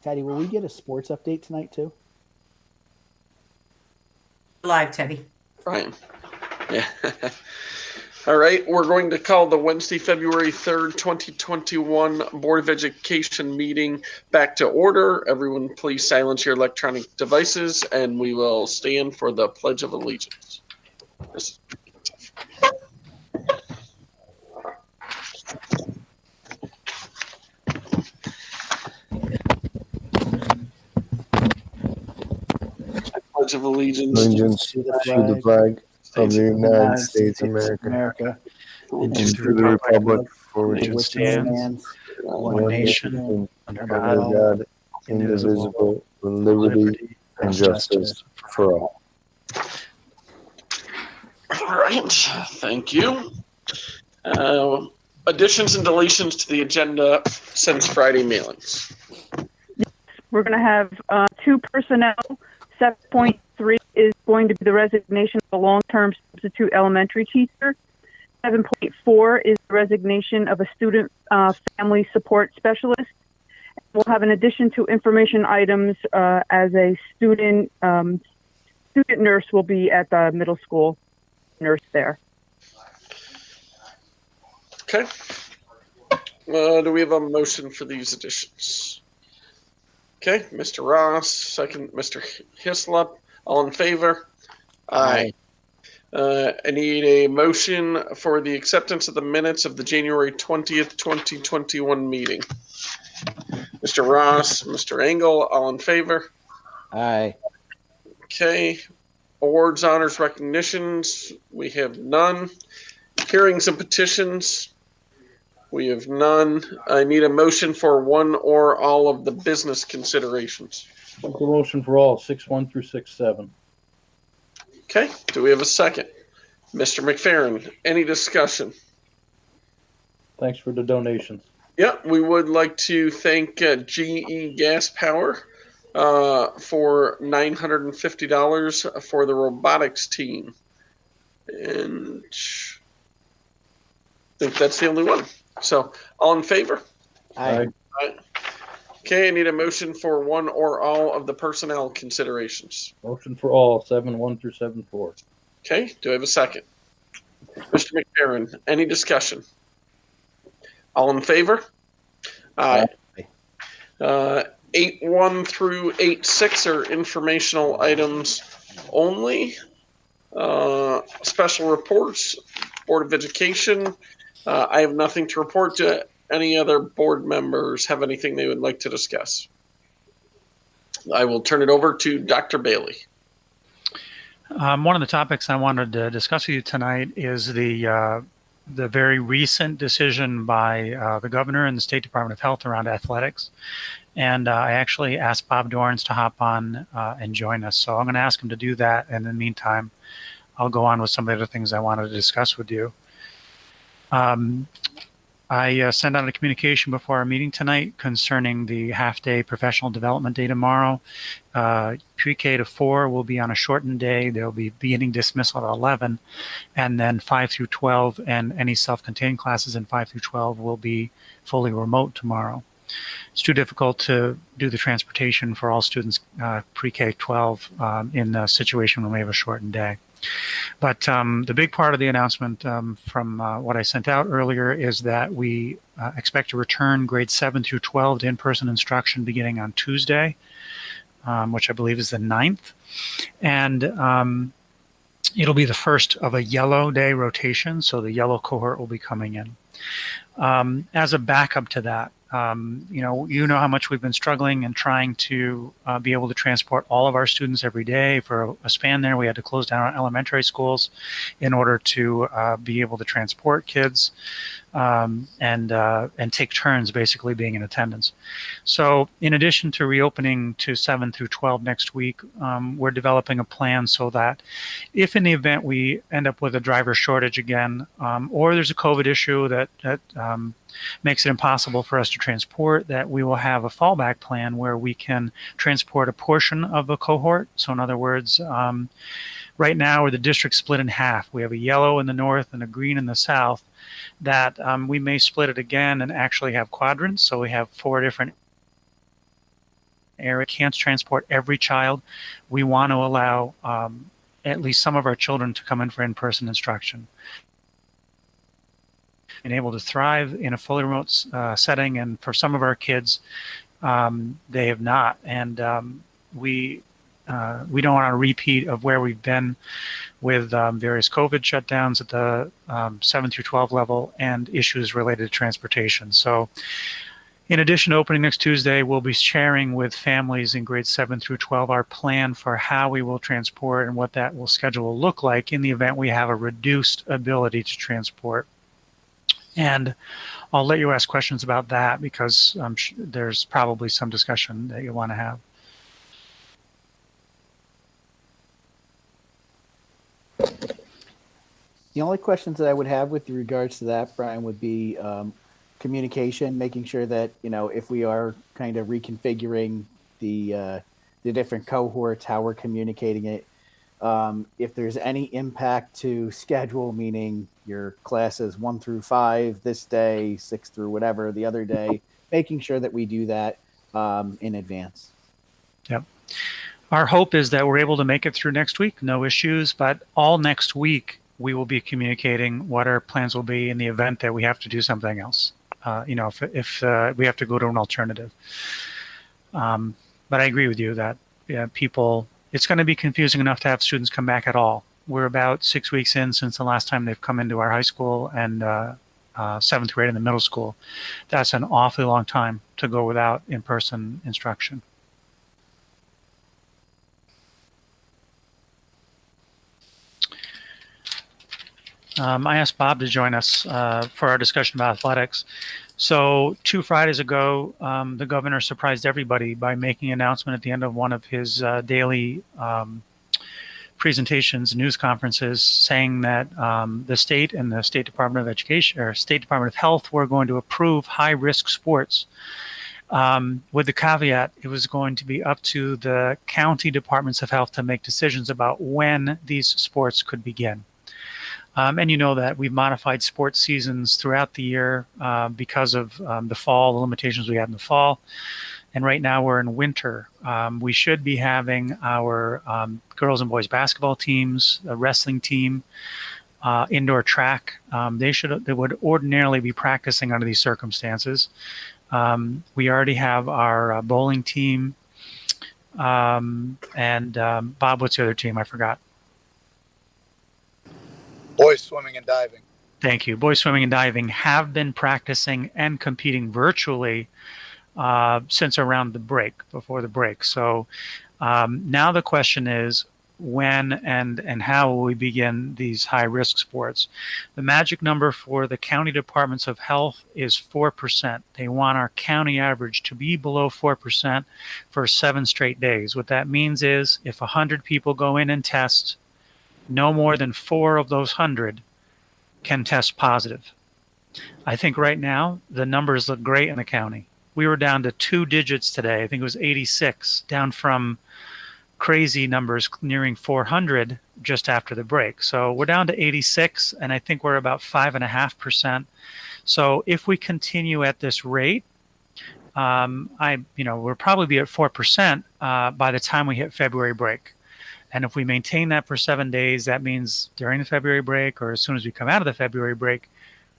Teddy, will we get a sports update tonight too? Live, Teddy. Right. Yeah. All right, we're going to call the Wednesday, February 3rd, 2021 Board of Education meeting back to order. Everyone, please silence your electronic devices, and we will stand for the Pledge of Allegiance. Pledge of Allegiance To the the flag of the United States of America, and to the republic for which it stands, one nation, under God, indivisible, with liberty and justice for all. All right, thank you. Additions and deletions to the agenda since Friday mailings. We're going to have two personnel. 7.3 is going to be the resignation of a long-term substitute elementary teacher. 7.4 is the resignation of a student family support specialist. We'll have an addition to information items as a student nurse will be at the middle school nurse there. Okay. Do we have a motion for these additions? Okay, Mr. Ross, second, Mr. Hislop, all in favor? Aye. I need a motion for the acceptance of the minutes of the January 20th, 2021 meeting. Mr. Ross, Mr. Engel, all in favor? Aye. Okay. Awards, honors, recognitions, we have none. Hearings and petitions, we have none. I need a motion for one or all of the business considerations. Make a motion for all, 6-1 through 6-7. Okay, do we have a second? Mr. McFerrin, any discussion? Thanks for the donations. Yeah, we would like to thank GE Gas Power for $950 for the robotics team. And I think that's the only one. So, all in favor? Aye. Aye. Okay, I need a motion for one or all of the personnel considerations. Motion for all, 7-1 through 7-4. Okay, do I have a second? Mr. McFerrin, any discussion? All in favor? Aye. 8-1 through 8-6 are informational items only. Special reports, Board of Education. I have nothing to report. To any other board members have anything they would like to discuss? I will turn it over to Dr. Bailey. One of the topics I wanted to discuss with you tonight is the very recent decision by the governor and the State Department of Health around athletics. And I actually asked Bob Dorrance to hop on and join us. So I'm going to ask him to do that. And in the meantime, I'll go on with some of the other things I wanted to discuss with you. I sent out a communication before our meeting tonight concerning the half-day professional development day tomorrow. Pre-K to 4 will be on a shortened day. There will be beginning dismissal at 11, and then 5 through 12 and any self-contained classes in 5 through 12 will be fully remote tomorrow. It's too difficult to do the transportation for all students pre-K 12 in a situation when we have a shortened day. But the big part of the announcement from what I sent out earlier is that we expect to return grades 7 through 12 to in-person instruction beginning on Tuesday, which I believe is the 9th. And it'll be the first of a yellow day rotation, so the yellow cohort will be coming in. As a backup to that, you know how much we've been struggling and trying to be able to transport all of our students every day. For a span there, we had to close down our elementary schools in order to be able to transport kids and take turns basically being in attendance. So in addition to reopening to 7 through 12 next week, we're developing a plan so that if in the event we end up with a driver shortage again, or there's a COVID issue that makes it impossible for us to transport, that we will have a fallback plan where we can transport a portion of a cohort. So in other words, right now the district's split in half. We have a yellow in the north and a green in the south, that we may split it again and actually have quadrants. So we have 4 different. area can't transport every child. We want to allow at least some of our children to come in for in-person instruction. And able to thrive in a fully remote setting, and for some of our kids, they have not. And we don't want a repeat of where we've been with various COVID shutdowns at the 7 through 12 level and issues related to transportation. So in addition to opening next Tuesday, we'll be sharing with families in grades 7 through 12 our plan for how we will transport and what that schedule will look like in the event we have a reduced ability to transport. And I'll let you ask questions about that, because there's probably some discussion that you want to have. The only questions that I would have with regards to that, Brian, would be communication, making sure that, if we are kind of reconfiguring the different cohorts, how we're communicating it, if there's any impact to schedule, meaning your classes 1 through 5 this day, 6 through whatever the other day, making sure that we do that in advance. Yep. Our hope is that we're able to make it through next week, no issues, but all next week we will be communicating what our plans will be in the event that we have to do something else. If we have to go to an alternative. But I agree with you that it's going to be confusing enough to have students come back at all. We're about 6 weeks in since the last time they've come into our high school, and 7th grade in the middle school. That's an awfully long time to go without in-person instruction. I asked Bob to join us for our discussion about athletics. So 2 Fridays ago, the governor surprised everybody by making an announcement at the end of one of his daily presentations, news conferences, saying that the state and the State Department of Education, or State Department of Health, were going to approve high-risk sports. With the caveat, it was going to be up to the county departments of health to make decisions about when these sports could begin. And you know that we've modified sports seasons throughout the year because of the fall, the limitations we had in the fall. And right now we're in winter. We should be having our girls and boys basketball teams, a wrestling team, indoor track. They would ordinarily be practicing under these circumstances. We already have our bowling team. And Bob, what's the other team? I forgot. Boys swimming and diving. Thank you. Boys swimming and diving have been practicing and competing virtually since around the break, before the break. So now the question is, when and how will we begin these high-risk sports? The magic number for the county departments of health is 4%. They want our county average to be below 4% for 7 straight days. What that means is if 100 people go in and test, no more than 4 of those 100 can test positive. I think right now the numbers look great in the county. We were down to 2 digits today. I think it was 86, down from crazy numbers nearing 400 just after the break. So we're down to 86, and I think we're about 5.5%. So if we continue at this rate, we'll probably be at 4% by the time we hit February break. And if we maintain that for 7 days, that means during the February break, or as soon as we come out of the February break,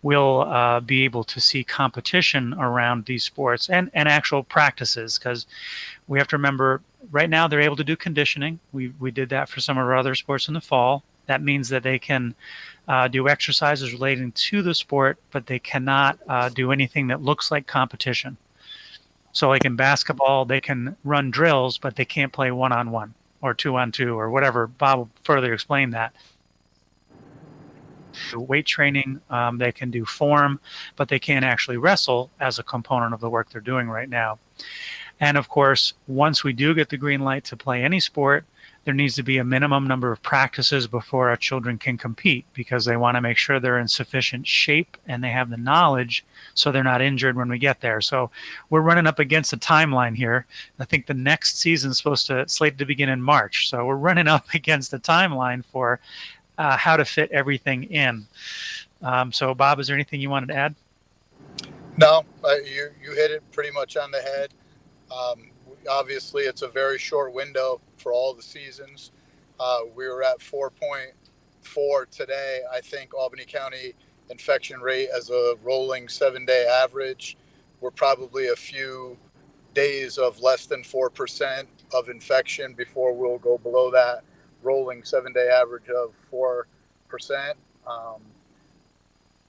we'll be able to see competition around these sports and actual practices, because we have to remember right now they're able to do conditioning. We did that for some of our other sports in the fall. That means that they can do exercises relating to the sport, but they cannot do anything that looks like competition. So like in basketball, they can run drills, but they can't play 1-on-1 or 2-on-2 or whatever. Bob will further explain that. Weight training, they can do form, but they can't actually wrestle as a component of the work they're doing right now. And of course, once we do get the green light to play any sport, there needs to be a minimum number of practices before our children can compete, because they want to make sure they're in sufficient shape and they have the knowledge so they're not injured when we get there. So we're running up against a timeline here. I think the next season is slated to begin in March. So we're running up against the timeline for how to fit everything in. So Bob, is there anything you wanted to add? No, you hit it pretty much on the head. obviously it's a very short window for all the seasons. We were at 4.4 today. I think Albany County infection rate as a rolling 7-day average, we're probably a few days of less than 4% of infection before we'll go below that rolling 7-day average of 4%.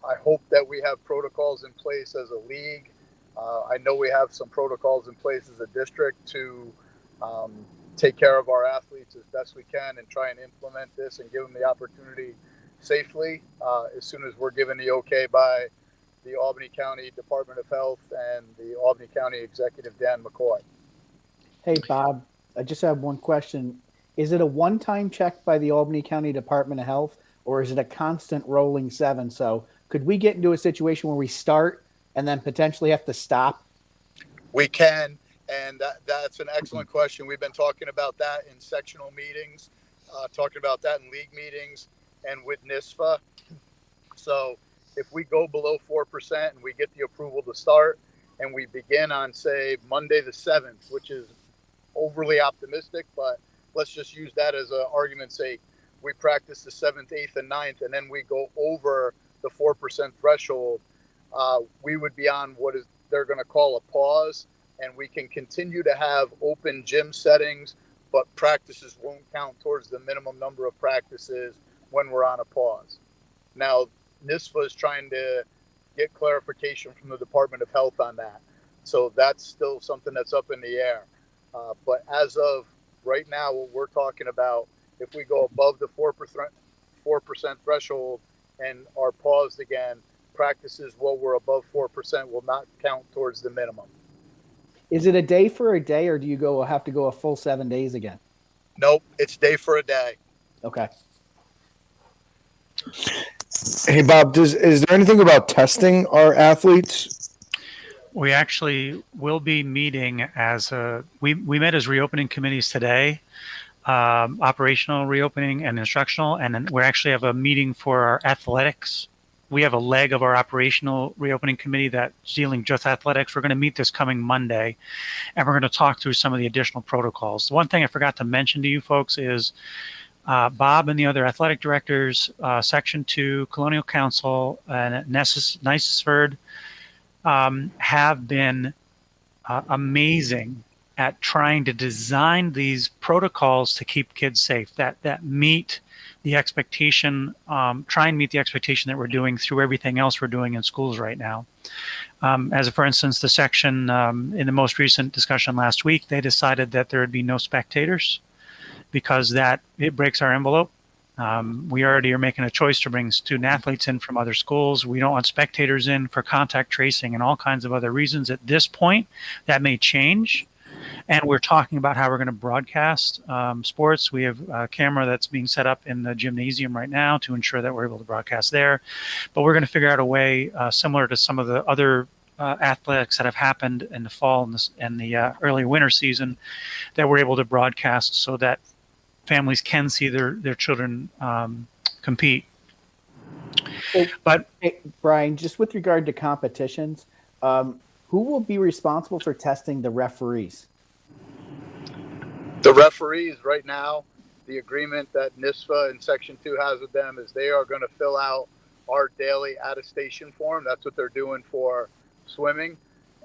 I hope that we have protocols in place as a league. I know we have some protocols in place as a district to take care of our athletes as best we can and try and implement this and give them the opportunity safely as soon as we're given the okay by the Albany County Department of Health and the Albany County Executive Dan McCoy. Hey, Bob, I just have one question. Is it a one-time check by the Albany County Department of Health, or is it a constant rolling 7? So could we get into a situation where we start and then potentially have to stop? We can, and that's an excellent question. We've been talking about that in sectional meetings, talking about that in league meetings and with NISFA. So if we go below 4% and we get the approval to start and we begin on, say, Monday the 7th, which is overly optimistic, but let's just use that as an argument's sake. We practice the 7th, 8th, and 9th, and then we go over the 4% threshold. We would be on what is they're going to call a pause, and we can continue to have open gym settings, but practices won't count towards the minimum number of practices when we're on a pause. Now, NISFA is trying to get clarification from the Department of Health on that. So that's still something that's up in the air. But as of right now, what we're talking about, if we go above the 4% threshold and are paused again, practices while we're above 4% will not count towards the minimum. Is it a day for a day, or do you have to go a full 7 days again? Nope, it's day for a day. Okay. Hey, Bob, is there anything about testing our athletes? We actually will be meeting we met as reopening committees today, operational reopening and instructional, and then we actually have a meeting for our athletics. We have a leg of our operational reopening committee that's dealing just athletics. We're going to meet this coming Monday, and we're going to talk through some of the additional protocols. The one thing I forgot to mention to you folks is Bob and the other athletic directors, Section 2, Colonial Council, and Nicesford have been amazing at trying to design these protocols to keep kids safe, that meet the expectation, try and meet the expectation that we're doing through everything else we're doing in schools right now. As for instance, the section in the most recent discussion last week, they decided that there would be no spectators because it breaks our envelope. We already are making a choice to bring student athletes in from other schools. We don't want spectators in for contact tracing and all kinds of other reasons. At this point, that may change. And we're talking about how we're going to broadcast sports. We have a camera that's being set up in the gymnasium right now to ensure that we're able to broadcast there. But we're going to figure out a way similar to some of the other athletics that have happened in the fall and the early winter season that we're able to broadcast so that families can see their children compete. Hey, Brian, just with regard to competitions, who will be responsible for testing the referees? The referees right now, the agreement that NISFA and Section 2 has with them is they are going to fill out our daily attestation form. That's what they're doing for swimming.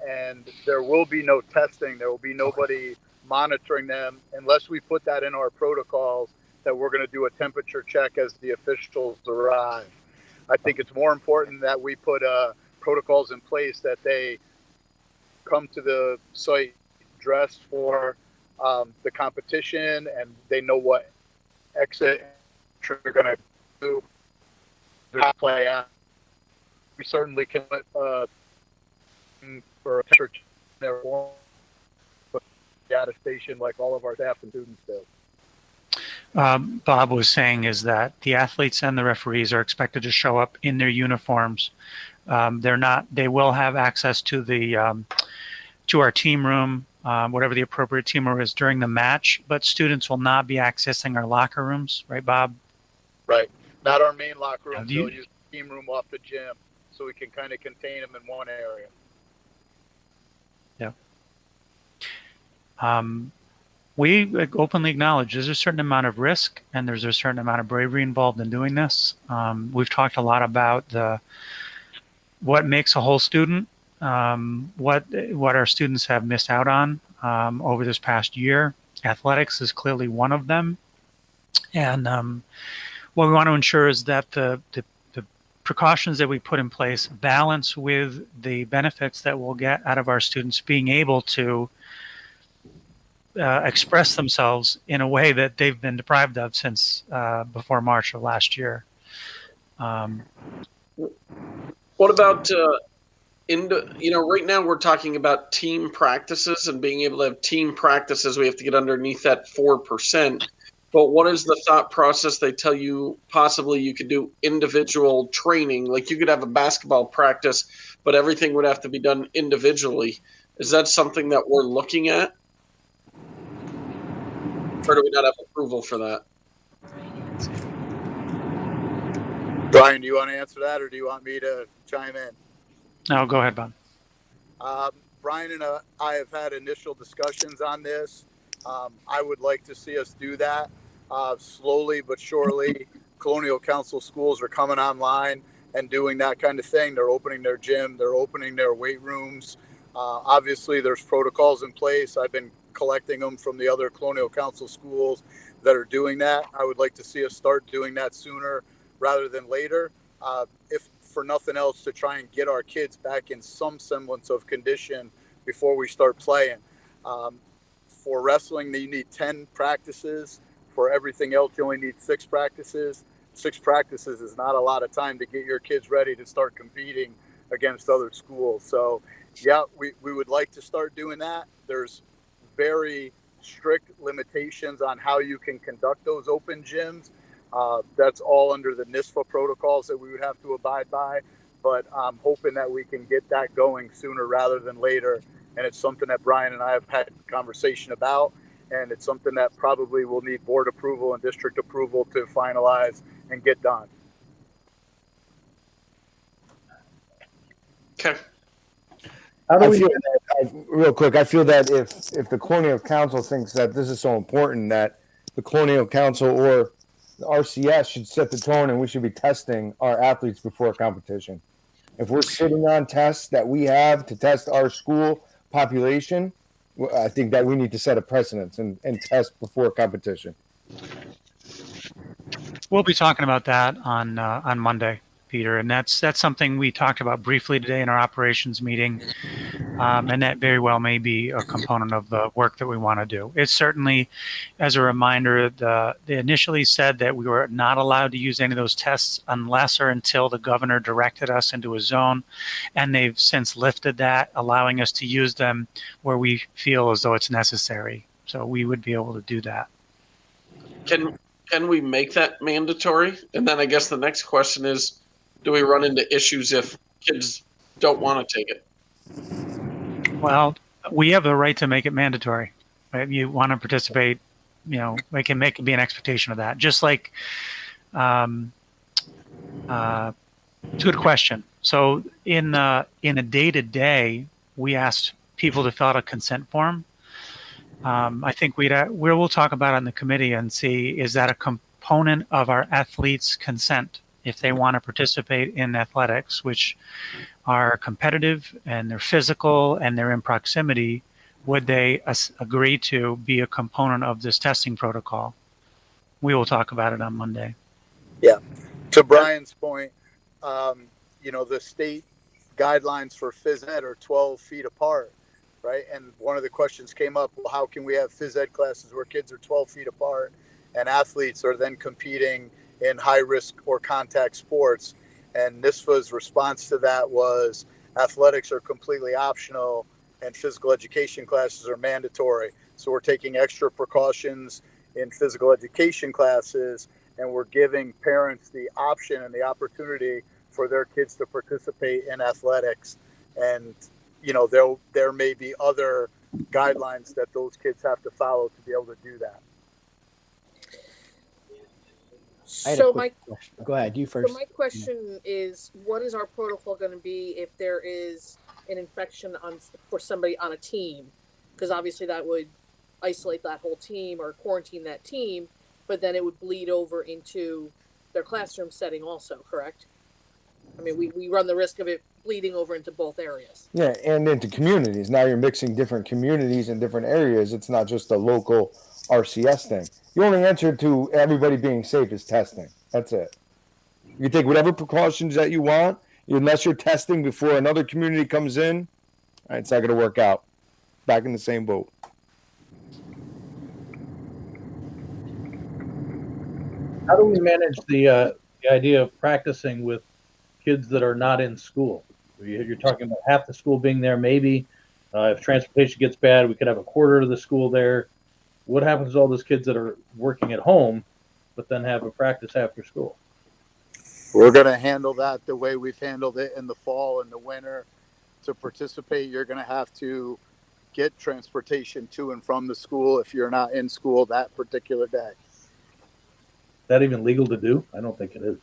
And there will be no testing. There will be nobody monitoring them unless we put that in our protocols that we're going to do a temperature check as the officials arrive. I think it's more important that we put protocols in place that they come to the site dressed for the competition and they know what exit they're going to do. Play out. We certainly can put for a church there the attestation like all of our staff and students do. Bob was saying is that the athletes and the referees are expected to show up in their uniforms. They will have access to to our team room, whatever the appropriate team room is during the match, but students will not be accessing our locker rooms, right, Bob? Right. Not our main locker room. They'll use the team room off the gym so we can kind of contain them in one area. Yeah. We openly acknowledge there's a certain amount of risk and there's a certain amount of bravery involved in doing this. We've talked a lot about what makes a whole student, what our students have missed out on over this past year. Athletics is clearly one of them. And what we want to ensure is that the precautions that we put in place balance with the benefits that we'll get out of our students being able to express themselves in a way that they've been deprived of since before March of last year. What about, right now we're talking about team practices and being able to have team practices. We have to get underneath that 4%. But what is the thought process? They tell you possibly you could do individual training. Like you could have a basketball practice, but everything would have to be done individually. Is that something that we're looking at? Or do we not have approval for that? Brian, do you want to answer that, or do you want me to chime in? No, go ahead, Bob. Brian and I have had initial discussions on this. I would like to see us do that slowly but surely. Colonial Council schools are coming online and doing that kind of thing. They're opening their gym. They're opening their weight rooms. Obviously, there's protocols in place. I've been collecting them from the other Colonial Council schools that are doing that. I would like to see us start doing that sooner rather than later. If for nothing else, to try and get our kids back in some semblance of condition before we start playing. For wrestling, you need 10 practices. For everything else, you only need 6 practices. 6 practices is not a lot of time to get your kids ready to start competing against other schools. So, yeah, we would like to start doing that. There's very strict limitations on how you can conduct those open gyms. That's all under the NISFA protocols that we would have to abide by. But I'm hoping that we can get that going sooner rather than later. And it's something that Brian and I have had conversation about. And it's something that probably will need board approval and district approval to finalize and get done. Okay. Real quick, I feel that if the Colonial Council thinks that this is so important that the Colonial Council or the RCS should set the tone and we should be testing our athletes before competition. If we're sitting on tests that we have to test our school population, I think that we need to set a precedence and test before competition. We'll be talking about that on Monday, Peter, and that's something we talked about briefly today in our operations meeting, and that very well may be a component of the work that we want to do. It's certainly, as a reminder, they initially said that we were not allowed to use any of those tests unless or until the governor directed us into a zone, and they've since lifted that, allowing us to use them where we feel as though it's necessary. So we would be able to do that. Can we make that mandatory? And then I guess the next question is, do we run into issues if kids don't want to take it? Well, we have the right to make it mandatory. If you want to participate, we can make it be an expectation of that. Just like, it's a good question. So in a day-to-day, we asked people to fill out a consent form. I think we'll talk about it in the committee and see, is that a component of our athletes' consent if they want to participate in athletics, which are competitive and they're physical and they're in proximity, would they agree to be a component of this testing protocol? We will talk about it on Monday. Yeah. To Brian's point, the state guidelines for phys ed are 12 feet apart, right? And one of the questions came up, well, how can we have phys ed classes where kids are 12 feet apart and athletes are then competing in high risk or contact sports? And NISFA's response to that was athletics are completely optional and physical education classes are mandatory. So we're taking extra precautions in physical education classes, and we're giving parents the option and the opportunity for their kids to participate in athletics. And, there may be other guidelines that those kids have to follow to be able to do that. So go ahead, you first. So my question is, what is our protocol going to be if there is an infection for somebody on a team? Because obviously that would isolate that whole team or quarantine that team, but then it would bleed over into their classroom setting also, correct? I mean, we run the risk of it bleeding over into both areas. Yeah, and into communities. Now you're mixing different communities in different areas. It's not just a local RCS thing. The only answer to everybody being safe is testing. That's it. You take whatever precautions that you want, unless you're testing before another community comes in, it's not going to work out. Back in the same boat. How do we manage the idea of practicing with kids that are not in school? You're talking about half the school being there, maybe. If transportation gets bad, we could have a quarter of the school there. What happens to all those kids that are working at home, but then have a practice after school? We're going to handle that the way we've handled it in the fall and the winter. To participate, you're going to have to get transportation to and from the school if you're not in school that particular day. Is that even legal to do? I don't think it is.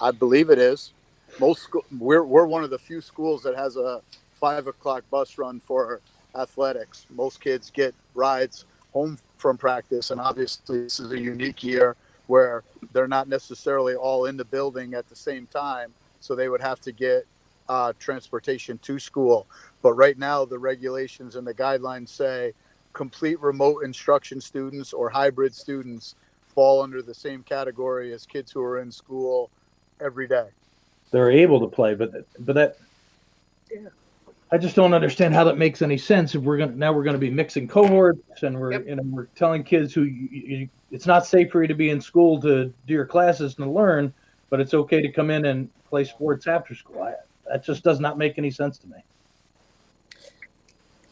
I believe it is. We're one of the few schools that has a 5 o'clock bus run for athletics. Most kids get rides home from practice, and obviously this is a unique year where they're not necessarily all in the building at the same time, so they would have to get transportation to school. But right now the regulations and the guidelines say complete remote instruction students or hybrid students fall under the same category as kids who are in school every day. They're able to play, but that, Yeah. I just don't understand how that makes any sense. If we're gonna be mixing cohorts, and we're telling kids it's not safe for you to be in school to do your classes and to learn, but it's okay to come in and play sports after school. That just does not make any sense to me.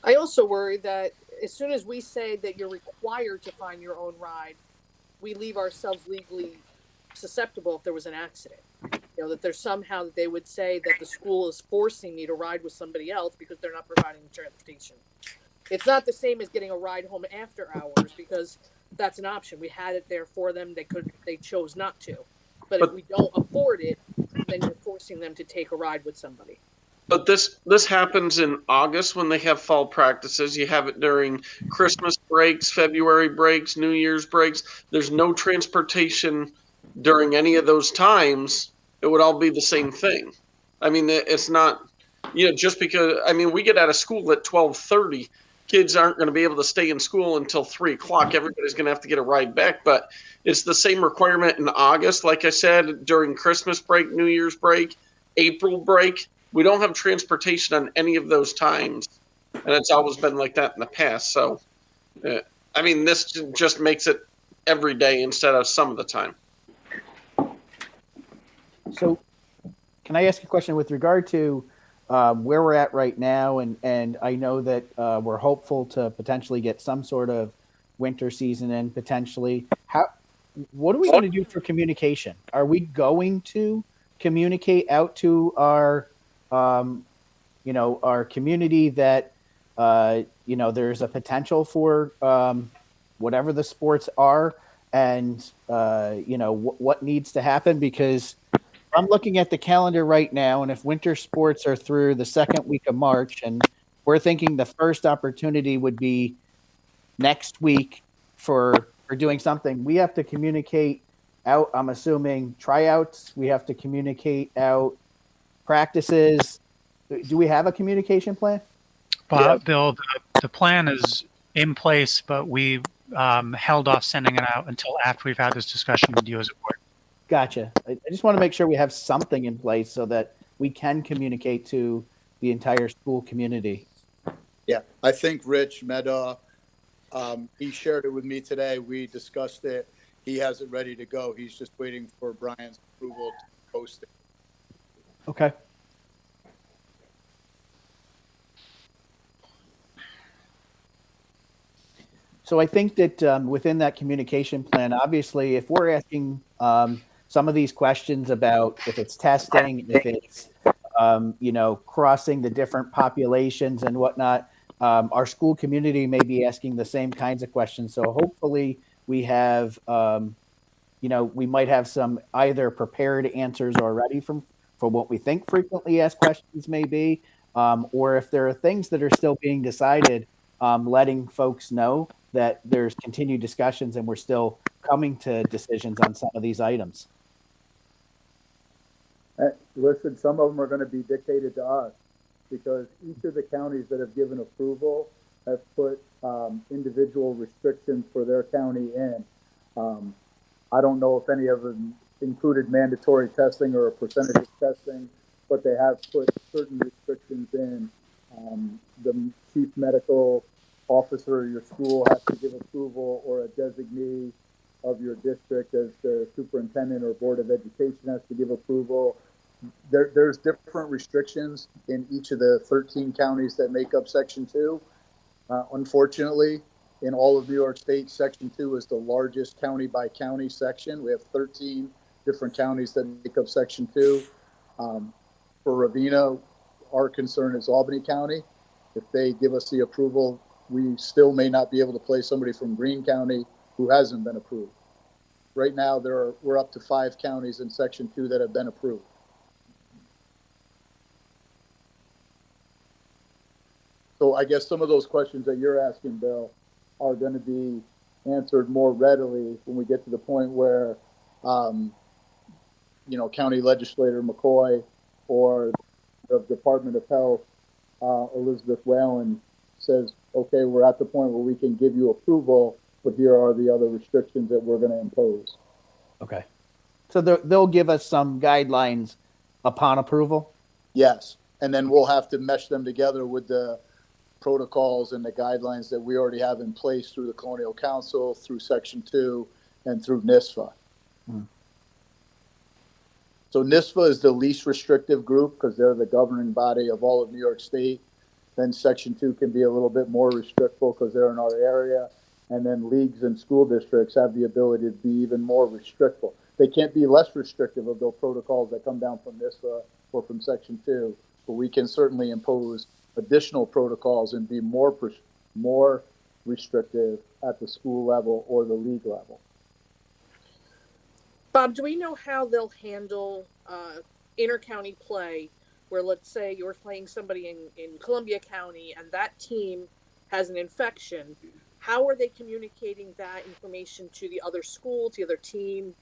I also worry that as soon as we say that you're required to find your own ride, we leave ourselves legally susceptible if there was an accident. That there's somehow that they would say that the school is forcing me to ride with somebody else because they're not providing the transportation. It's not the same as getting a ride home after hours, because that's an option. We had it there for them. They chose not to. But if we don't afford it, then you're forcing them to take a ride with somebody. But this happens in August when they have fall practices. You have it during Christmas breaks, February breaks, New Year's breaks. There's no transportation during any of those times. It would all be the same thing. I mean, it's not, just because, we get out of school at 12:30. Kids aren't going to be able to stay in school until 3 o'clock. Everybody's going to have to get a ride back. But it's the same requirement in August, like I said, during Christmas break, New Year's break, April break. We don't have transportation on any of those times. And it's always been like that in the past. So, this just makes it every day instead of some of the time. So can I ask a question with regard to where we're at right now? And I know that we're hopeful to potentially get some sort of winter season in potentially. What are we going to do for communication? Are we going to communicate out to our community that, there's a potential for whatever the sports are, and, what needs to happen? Because I'm looking at the calendar right now, and if winter sports are through the second week of March, and we're thinking the first opportunity would be next week for doing something, we have to communicate out, I'm assuming, tryouts. We have to communicate out practices. Do we have a communication plan? Bill, the plan is in place, but we held off sending it out until after we've had this discussion with you as a board. Gotcha. I just want to make sure we have something in place so that we can communicate to the entire school community. Yeah, I think Rich Meadow, he shared it with me today. We discussed it. He has it ready to go. He's just waiting for Brian's approval to post it. Okay. So I think that within that communication plan, obviously, if we're asking some of these questions about if it's testing, if it's, crossing the different populations and whatnot, our school community may be asking the same kinds of questions. So hopefully we have, we might have some either prepared answers already for what we think frequently asked questions may be, or if there are things that are still being decided, letting folks know that there's continued discussions and we're still coming to decisions on some of these items. Listen, some of them are going to be dictated to us because each of the counties that have given approval have put individual restrictions for their county in. I don't know if any of them included mandatory testing or a percentage of testing, but they have put certain restrictions in. The chief medical officer of your school has to give approval, or a designee of your district as the superintendent or board of education has to give approval. There's different restrictions in each of the 13 counties that make up Section 2. Unfortunately, in all of New York State, Section 2 is the largest county by county section. We have 13 different counties that make up Section 2. For Ravena, our concern is Albany County. If they give us the approval, we still may not be able to play somebody from Greene County who hasn't been approved. Right now, we're up to 5 counties in Section 2 that have been approved. So I guess some of those questions that you're asking, Bill, are going to be answered more readily when we get to the point where, County Legislator McCoy or the Department of Health, Elizabeth Whalen, says, okay, we're at the point where we can give you approval, but here are the other restrictions that we're going to impose. Okay. So they'll give us some guidelines upon approval? Yes. And then we'll have to mesh them together with the protocols and the guidelines that we already have in place through the Colonial Council, through Section 2, and through NISFA. So NISFA is the least restrictive group because they're the governing body of all of New York State. Then Section 2 can be a little bit more restrictful because they're in our area. And then leagues and school districts have the ability to be even more restrictful. They can't be less restrictive of those protocols that come down from NISFA or from Section 2, but we can certainly impose additional protocols and be more restrictive at the school level or the league level. Bob, do we know how they'll handle inter-county play where, let's say, you're playing somebody in Columbia County and that team has an infection? How are they communicating that information to the other school, to the other team?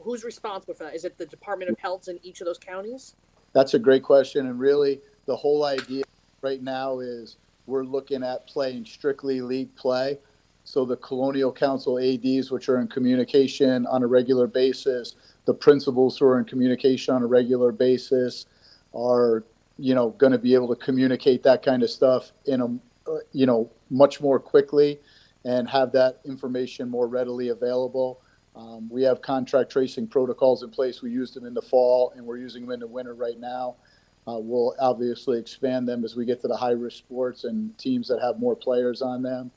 Who's responsible for that? Is it the Department of Health in each of those counties? That's a great question. And really, the whole idea right now is we're looking at playing strictly league play. So the Colonial Council ADs, which are in communication on a regular basis, the principals who are in communication on a regular basis are, going to be able to communicate that kind of stuff in a, much more quickly and have that information more readily available. We have contract tracing protocols in place. We used them in the fall and we're using them in the winter right now. We'll obviously expand them as we get to the high-risk sports and teams that have more players on them.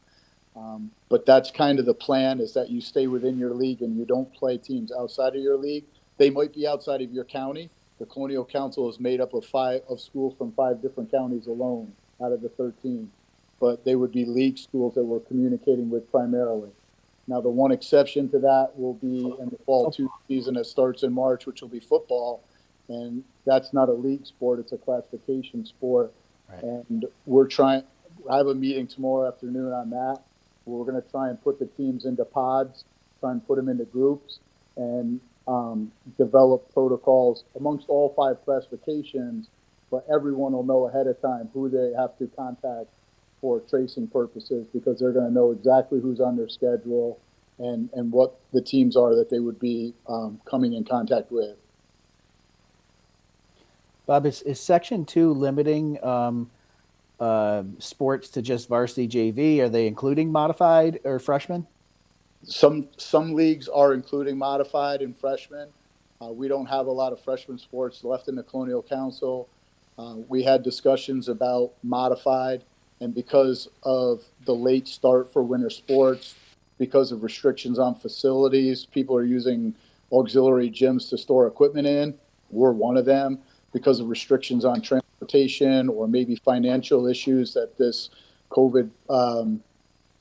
But that's kind of the plan, is that you stay within your league and you don't play teams outside of your league. They might be outside of your county. The Colonial Council is made up of schools from 5 different counties alone out of the 13. But they would be league schools that we're communicating with primarily. Now, the one exception to that will be in the fall 2 season that starts in March, which will be football. And that's not a league sport. It's a classification sport. Right. And I have a meeting tomorrow afternoon on that. We're going to try and put the teams into pods, try and put them into groups, and develop protocols amongst all 5 classifications. But everyone will know ahead of time who they have to contact for tracing purposes, because they're going to know exactly who's on their schedule and what the teams are that they would be coming in contact with. Bob, is Section 2 limiting sports to just varsity JV? Are they including modified or freshmen? Some leagues are including modified and freshmen. We don't have a lot of freshman sports left in the Colonial Council. We had discussions about modified, and because of the late start for winter sports, because of restrictions on facilities, people are using auxiliary gyms to store equipment in. We're one of them. Because of restrictions on transportation or maybe financial issues that this COVID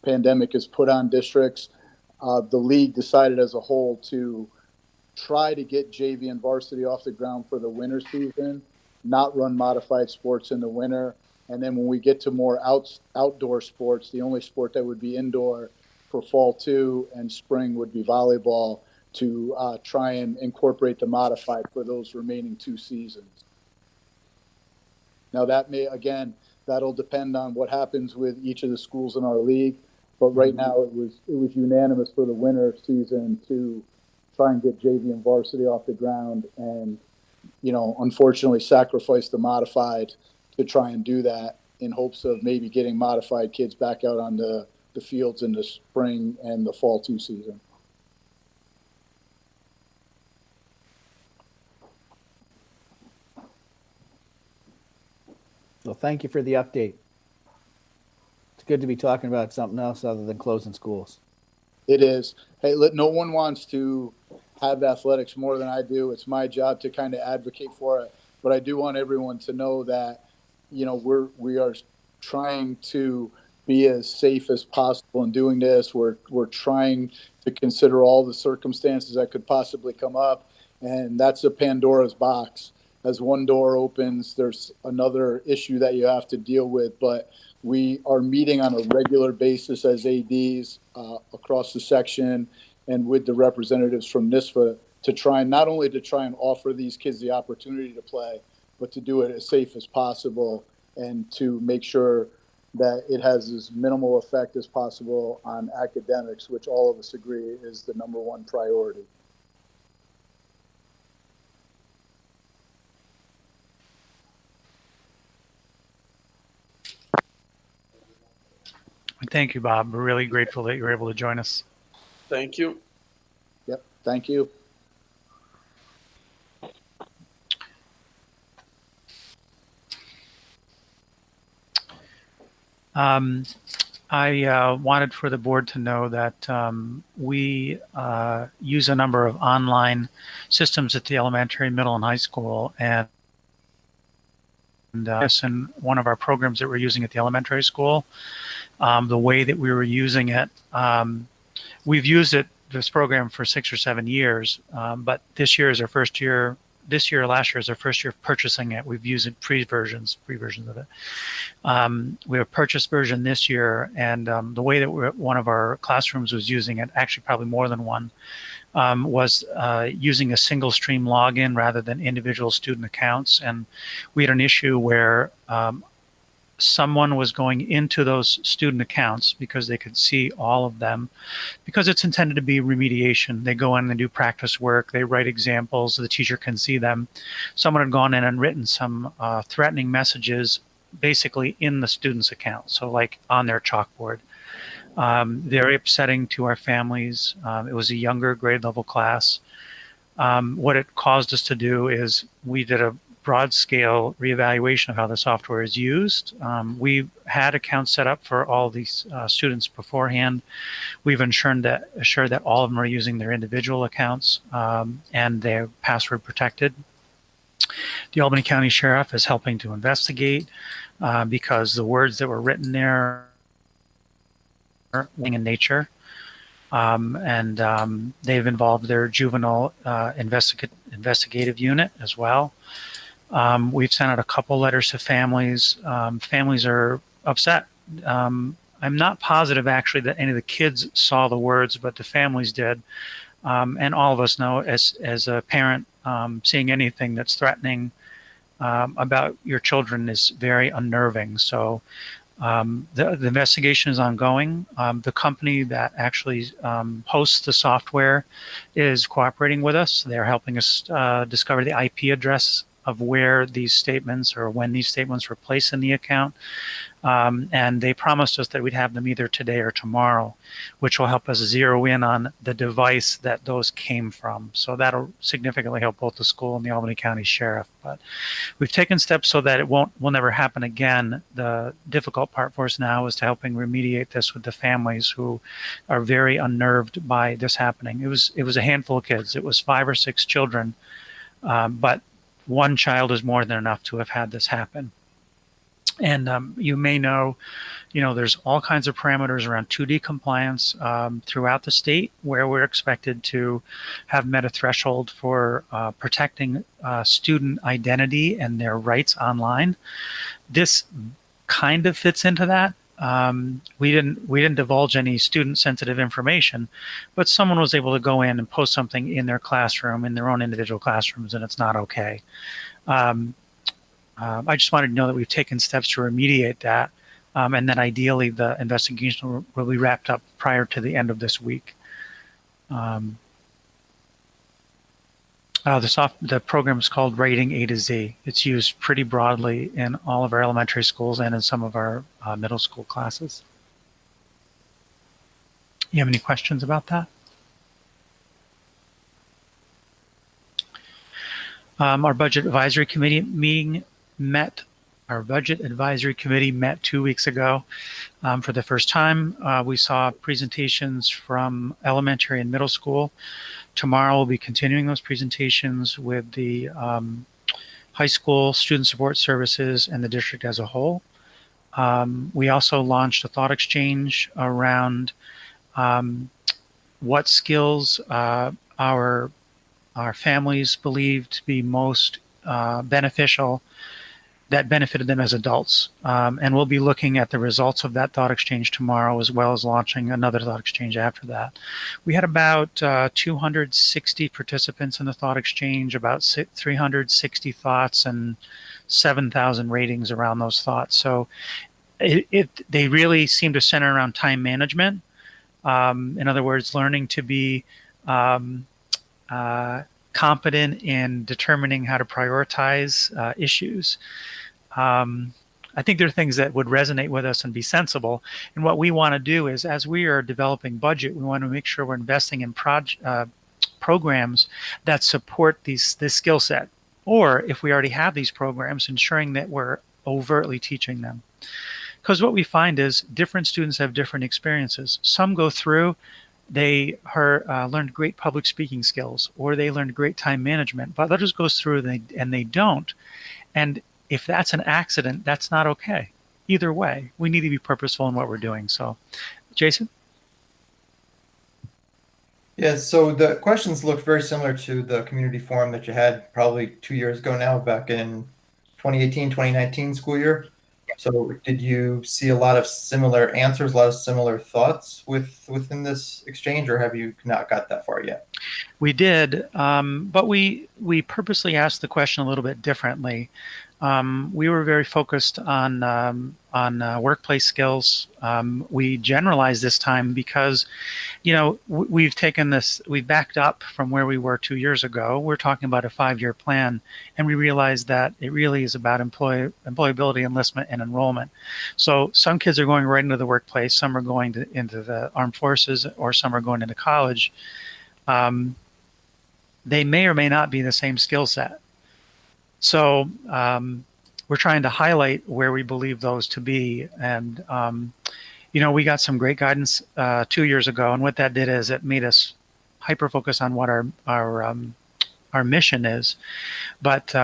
pandemic has put on districts, the league decided as a whole to try to get JV and varsity off the ground for the winter season, not run modified sports in the winter, And then when we get to more outdoor sports, the only sport that would be indoor for fall 2 and spring would be volleyball, to try and incorporate the modified for those remaining 2 seasons. Now that'll depend on what happens with each of the schools in our league. But right now it was unanimous for the winter season to try and get JV and varsity off the ground, and, unfortunately sacrifice the modified to try and do that, in hopes of maybe getting modified kids back out on the fields in the spring and the fall 2 season. Well, thank you for the update. It's good to be talking about something else other than closing schools. It is. Hey, no one wants to have athletics more than I do. It's my job to kind of advocate for it. But I do want everyone to know that, we are trying to be as safe as possible in doing this. We're trying to consider all the circumstances that could possibly come up. And that's a Pandora's box. As one door opens, there's another issue that you have to deal with. But we are meeting on a regular basis as ADs across the section and with the representatives from NISFA to try and offer these kids the opportunity to play, but to do it as safe as possible and to make sure that it has as minimal effect as possible on academics, which all of us agree is the number one priority. Thank you, Bob. We're really grateful that you were able to join us. Thank you. Yep. Thank you. I wanted for the board to know that we use a number of online systems at the elementary, middle, and high school, and in one of our programs that we're using at the elementary school, the way that we were using it, we've used this program for 6 or 7 years, but this year is our first year. Last year is our first year of purchasing it. We've used it free versions of it. We have a purchased version this year, and the way that one of our classrooms was using it, actually probably more than one, was using a single stream login rather than individual student accounts. And we had an issue where someone was going into those student accounts because they could see all of them, because it's intended to be remediation. They go in and do practice work, they write examples so the teacher can see them. Someone had gone in and written some threatening messages basically in the student's account, so like on their chalkboard. Very upsetting to our families. It was a younger grade level class. What it caused us to do is we did a broad scale reevaluation of how the software is used. We had accounts set up for all these students beforehand. We've assured that all of them are using their individual accounts and they're password protected. The Albany County Sheriff is helping to investigate because the words that were written there are in nature. And they've involved their juvenile investigative unit as well. We've sent out a couple letters to families. Families are upset. I'm not positive actually that any of the kids saw the words, but the families did. And all of us know as a parent, seeing anything that's threatening about your children is very unnerving. So the investigation is ongoing. The company that actually hosts the software is cooperating with us. They're helping us discover the IP address of where these statements or when these statements were placed in the account. And they promised us that we'd have them either today or tomorrow, which will help us zero in on the device that those came from. So that'll significantly help both the school and the Albany County Sheriff. But we've taken steps so that it will never happen again. The difficult part for us now is to helping remediate this with the families who are very unnerved by this happening. It was a handful of kids. It was 5 or 6 children, but one child is more than enough to have had this happen. And you may know, there's all kinds of parameters around 2D compliance throughout the state where we're expected to have met a threshold for protecting student identity and their rights online. This kind of fits into that. We didn't divulge any student-sensitive information, but someone was able to go in and post something in their classroom, in their own individual classrooms, and it's not okay. I just wanted to know that we've taken steps to remediate that, and that ideally the investigation will be wrapped up prior to the end of this week. The program is called Rating A to Z. It's used pretty broadly in all of our elementary schools and in some of our middle school classes. You have any questions about that? Our Budget Advisory Committee meeting met. Our Budget Advisory Committee met 2 weeks ago for the first time. We saw presentations from elementary and middle school. Tomorrow we'll be continuing those presentations with the high school, student support services, and the district as a whole. We also launched a thought exchange around what skills our families believe to be most beneficial, that benefited them as adults. And we'll be looking at the results of that thought exchange tomorrow, as well as launching another thought exchange after that. We had about 260 participants in the thought exchange, about 360 thoughts and 7,000 ratings around those thoughts. So they really seem to center around time management. In other words, learning to be competent in determining how to prioritize issues. I think there are things that would resonate with us and be sensible. And what we want to do is, as we are developing budget, we want to make sure we're investing in programs that support this skill set. Or if we already have these programs, ensuring that we're overtly teaching them. Because what we find is different students have different experiences. Some go through, they learned great public speaking skills, or they learned great time management, but others goes through and they don't. And if that's an accident, that's not okay. Either way, we need to be purposeful in what we're doing. So, Jason? Yeah, so the questions look very similar to the community forum that you had probably 2 years ago now, back in 2018, 2019 school year. So did you see a lot of similar answers, a lot of similar thoughts within this exchange, or have you not got that far yet? We did, but we purposely asked the question a little bit differently. We were very focused on workplace skills. We generalized this time because, we've backed up from where we were 2 years ago. We're talking about a 5-year plan, and we realized that it really is about employability, enlistment, and enrollment. So some kids are going right into the workplace, some are going into the armed forces, or some are going into college. They may or may not be the same skill set. So we're trying to highlight where we believe those to be. And, we got some great guidance 2 years ago. And what that did is it made us hyper-focus on what our mission is. But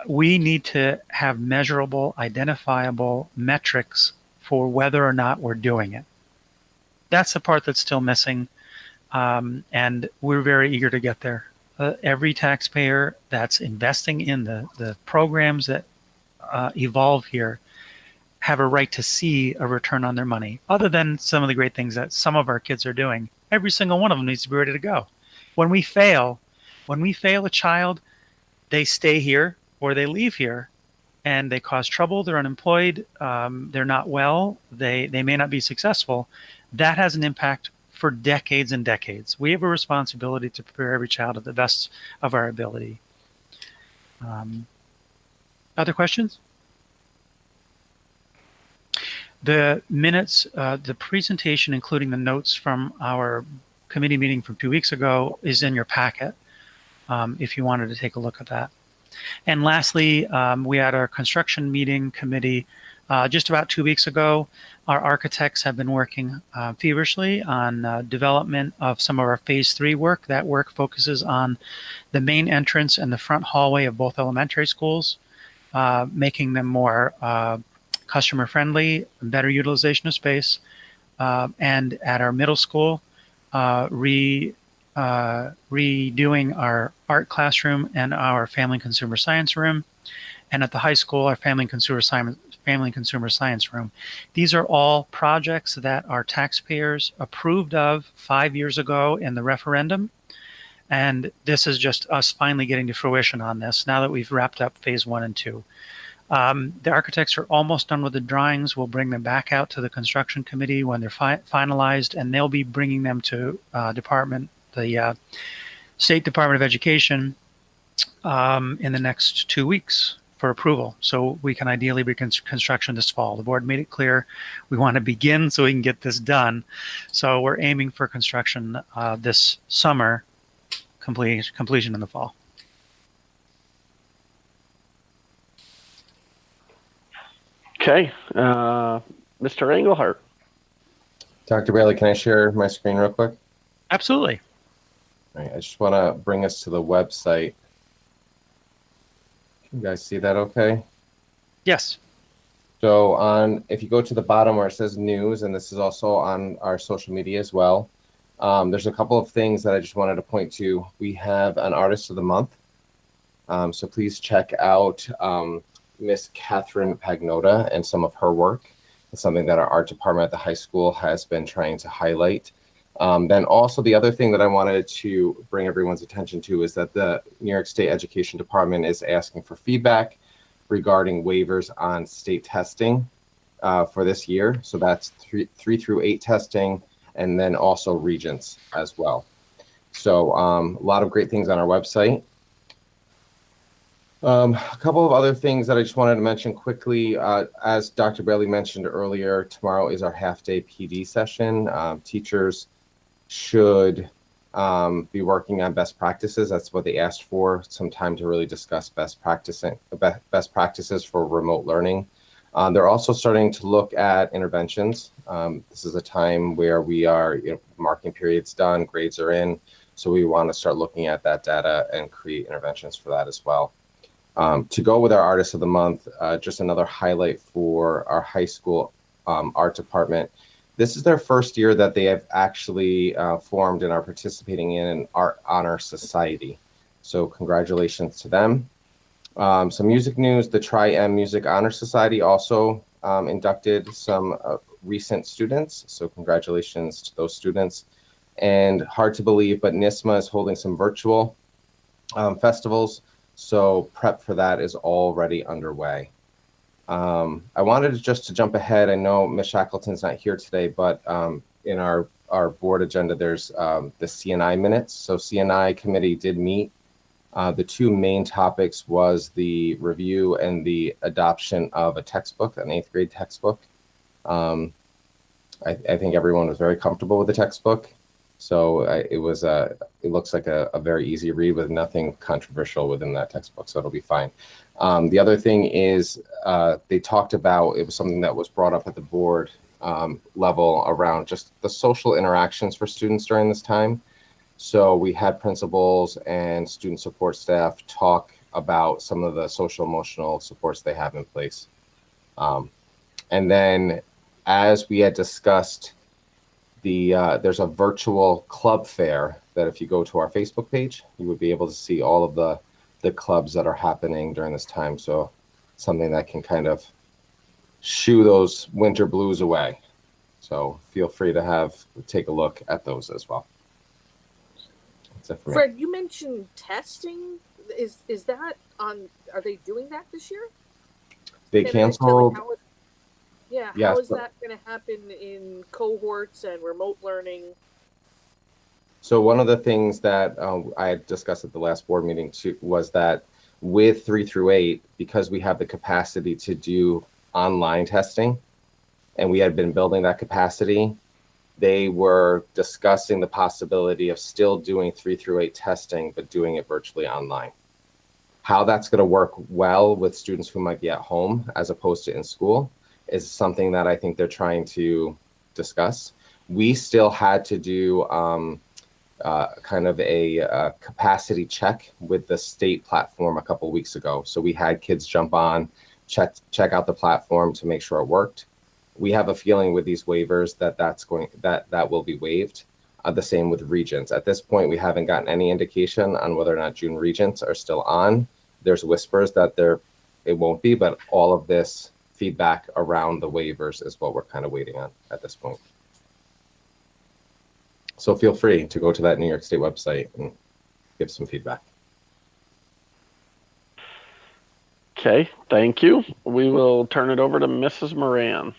we need to have measurable, identifiable metrics for whether or not we're doing it. That's the part that's still missing. And we're very eager to get there. Every taxpayer that's investing in the programs that evolve here have a right to see a return on their money. Other than some of the great things that some of our kids are doing, every single one of them needs to be ready to go. When we fail a child, they stay here or they leave here, and they cause trouble. They're unemployed. They're not well. They may not be successful. That has an impact for decades and decades. We have a responsibility to prepare every child at the best of our ability. Other questions? The minutes, the presentation, including the notes from our committee meeting from 2 weeks ago, is in your packet if you wanted to take a look at that. And lastly, we had our construction meeting committee just about 2 weeks ago. Our architects have been working feverishly on development of some of our phase 3 work. That work focuses on the main entrance and the front hallway of both elementary schools, making them more customer friendly, better utilization of space. And at our middle school, redoing our art classroom and our family and consumer science room. And at the high school, our family and consumer Family and Consumer Science Room. These are all projects that our taxpayers approved of 5 years ago in the referendum. And this is just us finally getting to fruition on this now that we've wrapped up phase 1 and 2. The architects are almost done with the drawings. We'll bring them back out to the construction committee when they're finalized, and they'll be bringing them to the State Department of Education in the next 2 weeks for approval. So we can ideally begin construction this fall. The board made it clear we want to begin so we can get this done. So we're aiming for construction this summer, completion in the fall. Okay, Mr. Engelhardt. Dr. Bailey, can I share my screen real quick? Absolutely. All right, I just want to bring us to the website. Can you guys see that okay? Yes. So if you go to the bottom where it says news, and this is also on our social media as well, there's a couple of things that I just wanted to point to. We have an Artist of the Month. So please check out Miss Catherine Pagnota and some of her work. It's something that our art department at the high school has been trying to highlight. Then also the other thing that I wanted to bring everyone's attention to is that the New York State Education Department is asking for feedback regarding waivers on state testing for this year. So that's 3 through 8 testing, and then also Regents as well. So a lot of great things on our website. A couple of other things that I just wanted to mention quickly. As Dr. Bailey mentioned earlier, tomorrow is our half-day PD session. Teachers should be working on best practices. That's what they asked for, some time to really discuss best practices for remote learning. They're also starting to look at interventions. This is a time where we are, marking periods done, grades are in, so we want to start looking at that data and create interventions for that as well. To go with our Artist of the Month, just another highlight for our high school art department. This is their first year that they have actually formed and are participating in an Art Honor Society. So congratulations to them. Some music news, the Tri-M Music Honor Society also inducted some recent students. So congratulations to those students. And hard to believe, but NISMA is holding some virtual festivals. So prep for that is already underway. I wanted to jump ahead. I know Ms. Shackleton's not here today, but in our board agenda, there's the Cni minutes. So Cni committee did meet. The two main topics was the review and the adoption of a textbook, an 8th grade textbook. I think everyone was very comfortable with the textbook. So it looks like a very easy read with nothing controversial within that textbook, so it'll be fine. The other thing is they talked about, it was something that was brought up at the board level around just the social interactions for students during this time. So we had principals and student support staff talk about some of the social emotional supports they have in place. And then as we had discussed, there's a virtual club fair that if you go to our Facebook page, you would be able to see all of the clubs that are happening during this time. So something that can kind of shoo those winter blues away. So feel free to take a look at those as well. That's it for me. Fred, you mentioned testing. Is that on? Are they doing that this year? They canceled. How is that going to happen in cohorts and remote learning? So one of the things that I had discussed at the last board meeting too was that with 3 through 8, because we have the capacity to do online testing, and we had been building that capacity, they were discussing the possibility of still doing 3 through 8 testing, but doing it virtually online. How that's going to work well with students who might be at home as opposed to in school is something that I think they're trying to discuss. We still had to do kind of a capacity check with the state platform a couple weeks ago. So we had kids jump on, check out the platform to make sure it worked. We have a feeling with these waivers that will be waived. The same with Regents. At this point, we haven't gotten any indication on whether or not June Regents are still on. There's whispers that it won't be, but all of this feedback around the waivers is what we're kind of waiting on at this point. So feel free to go to that New York State website and give some feedback. Okay, thank you. We will turn it over to Mrs. Moran.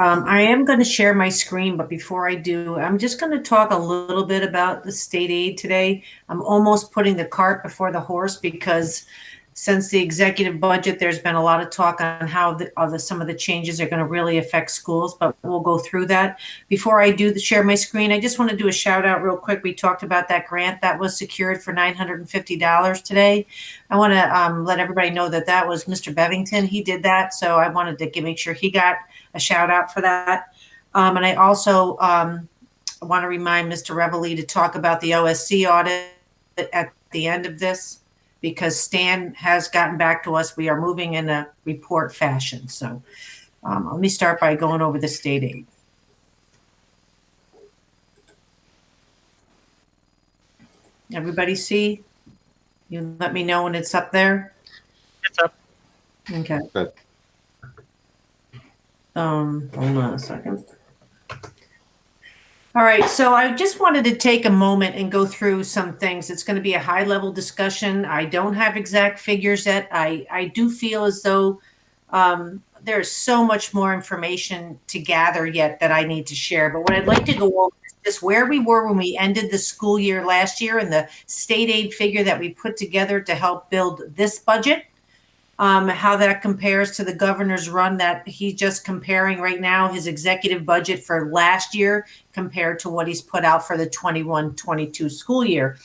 I am going to share my screen, but before I do, I'm just going to talk a little bit about the state aid today. I'm almost putting the cart before the horse because since the executive budget, there's been a lot of talk on how some of the changes are going to really affect schools, but we'll go through that. Before I do share my screen, I just want to do a shout out real quick. We talked about that grant that was secured for $950 today. I want to let everybody know that that was Mr. Bevington. He did that, so I wanted to make sure he got a shout out for that. And I also want to remind Mr. Reveille to talk about the OSC audit at the end of this, because Stan has gotten back to us. We are moving in a report fashion. So let me start by going over the state aid. Everybody see? You let me know when it's up there. It's up. Okay. Good. Hold on a second. All right, so I just wanted to take a moment and go through some things. It's going to be a high-level discussion. I don't have exact figures yet. I do feel as though there's so much more information to gather yet that I need to share. But what I'd like to go over is just where we were when we ended the school year last year and the state aid figure that we put together to help build this budget. How that compares to the governor's run that he's just comparing right now, his executive budget for last year compared to what he's put out for the 21-22 school year.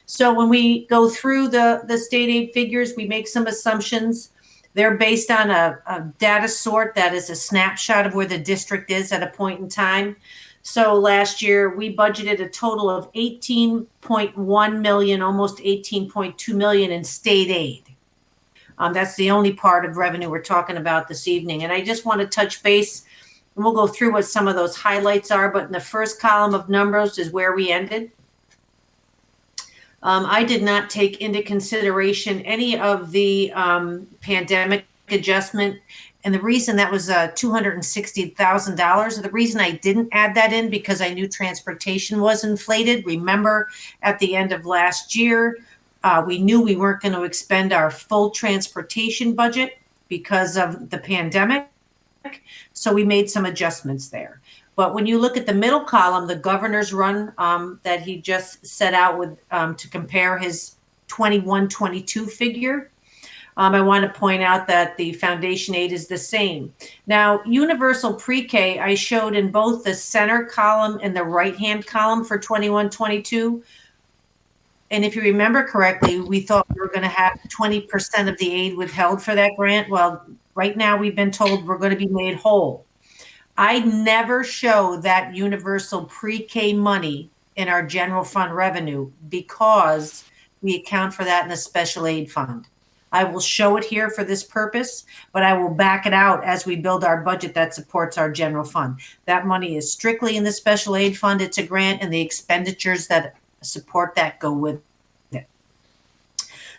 So when we go through the state aid figures, we make some assumptions. They're based on a data sort that is a snapshot of where the district is at a point in time. So last year we budgeted a total of 18.1 million, almost 18.2 million in state aid. That's the only part of revenue we're talking about this evening. And I just want to touch base, and we'll go through what some of those highlights are. But in the first column of numbers is where we ended. I did not take into consideration any of the pandemic adjustment. And the reason that was $260,000, the reason I didn't add that in because I knew transportation was inflated. Remember, at the end of last year, we knew we weren't going to expend our full transportation budget because of the pandemic. So we made some adjustments there. But when you look at the middle column, the governor's run that he just set out with to compare his 21-22 figure, I want to point out that the foundation aid is the same. Now, universal pre-K, I showed in both the center column and the right-hand column for 21-22. And if you remember correctly, we thought we were going to have 20% of the aid withheld for that grant. Well, right now we've been told we're going to be made whole. I never show that universal pre-K money in our general fund revenue because we account for that in the special aid fund. I will show it here for this purpose, but I will back it out as we build our budget that supports our general fund. That money is strictly in the special aid fund. It's a grant, and the expenditures that support that go with it.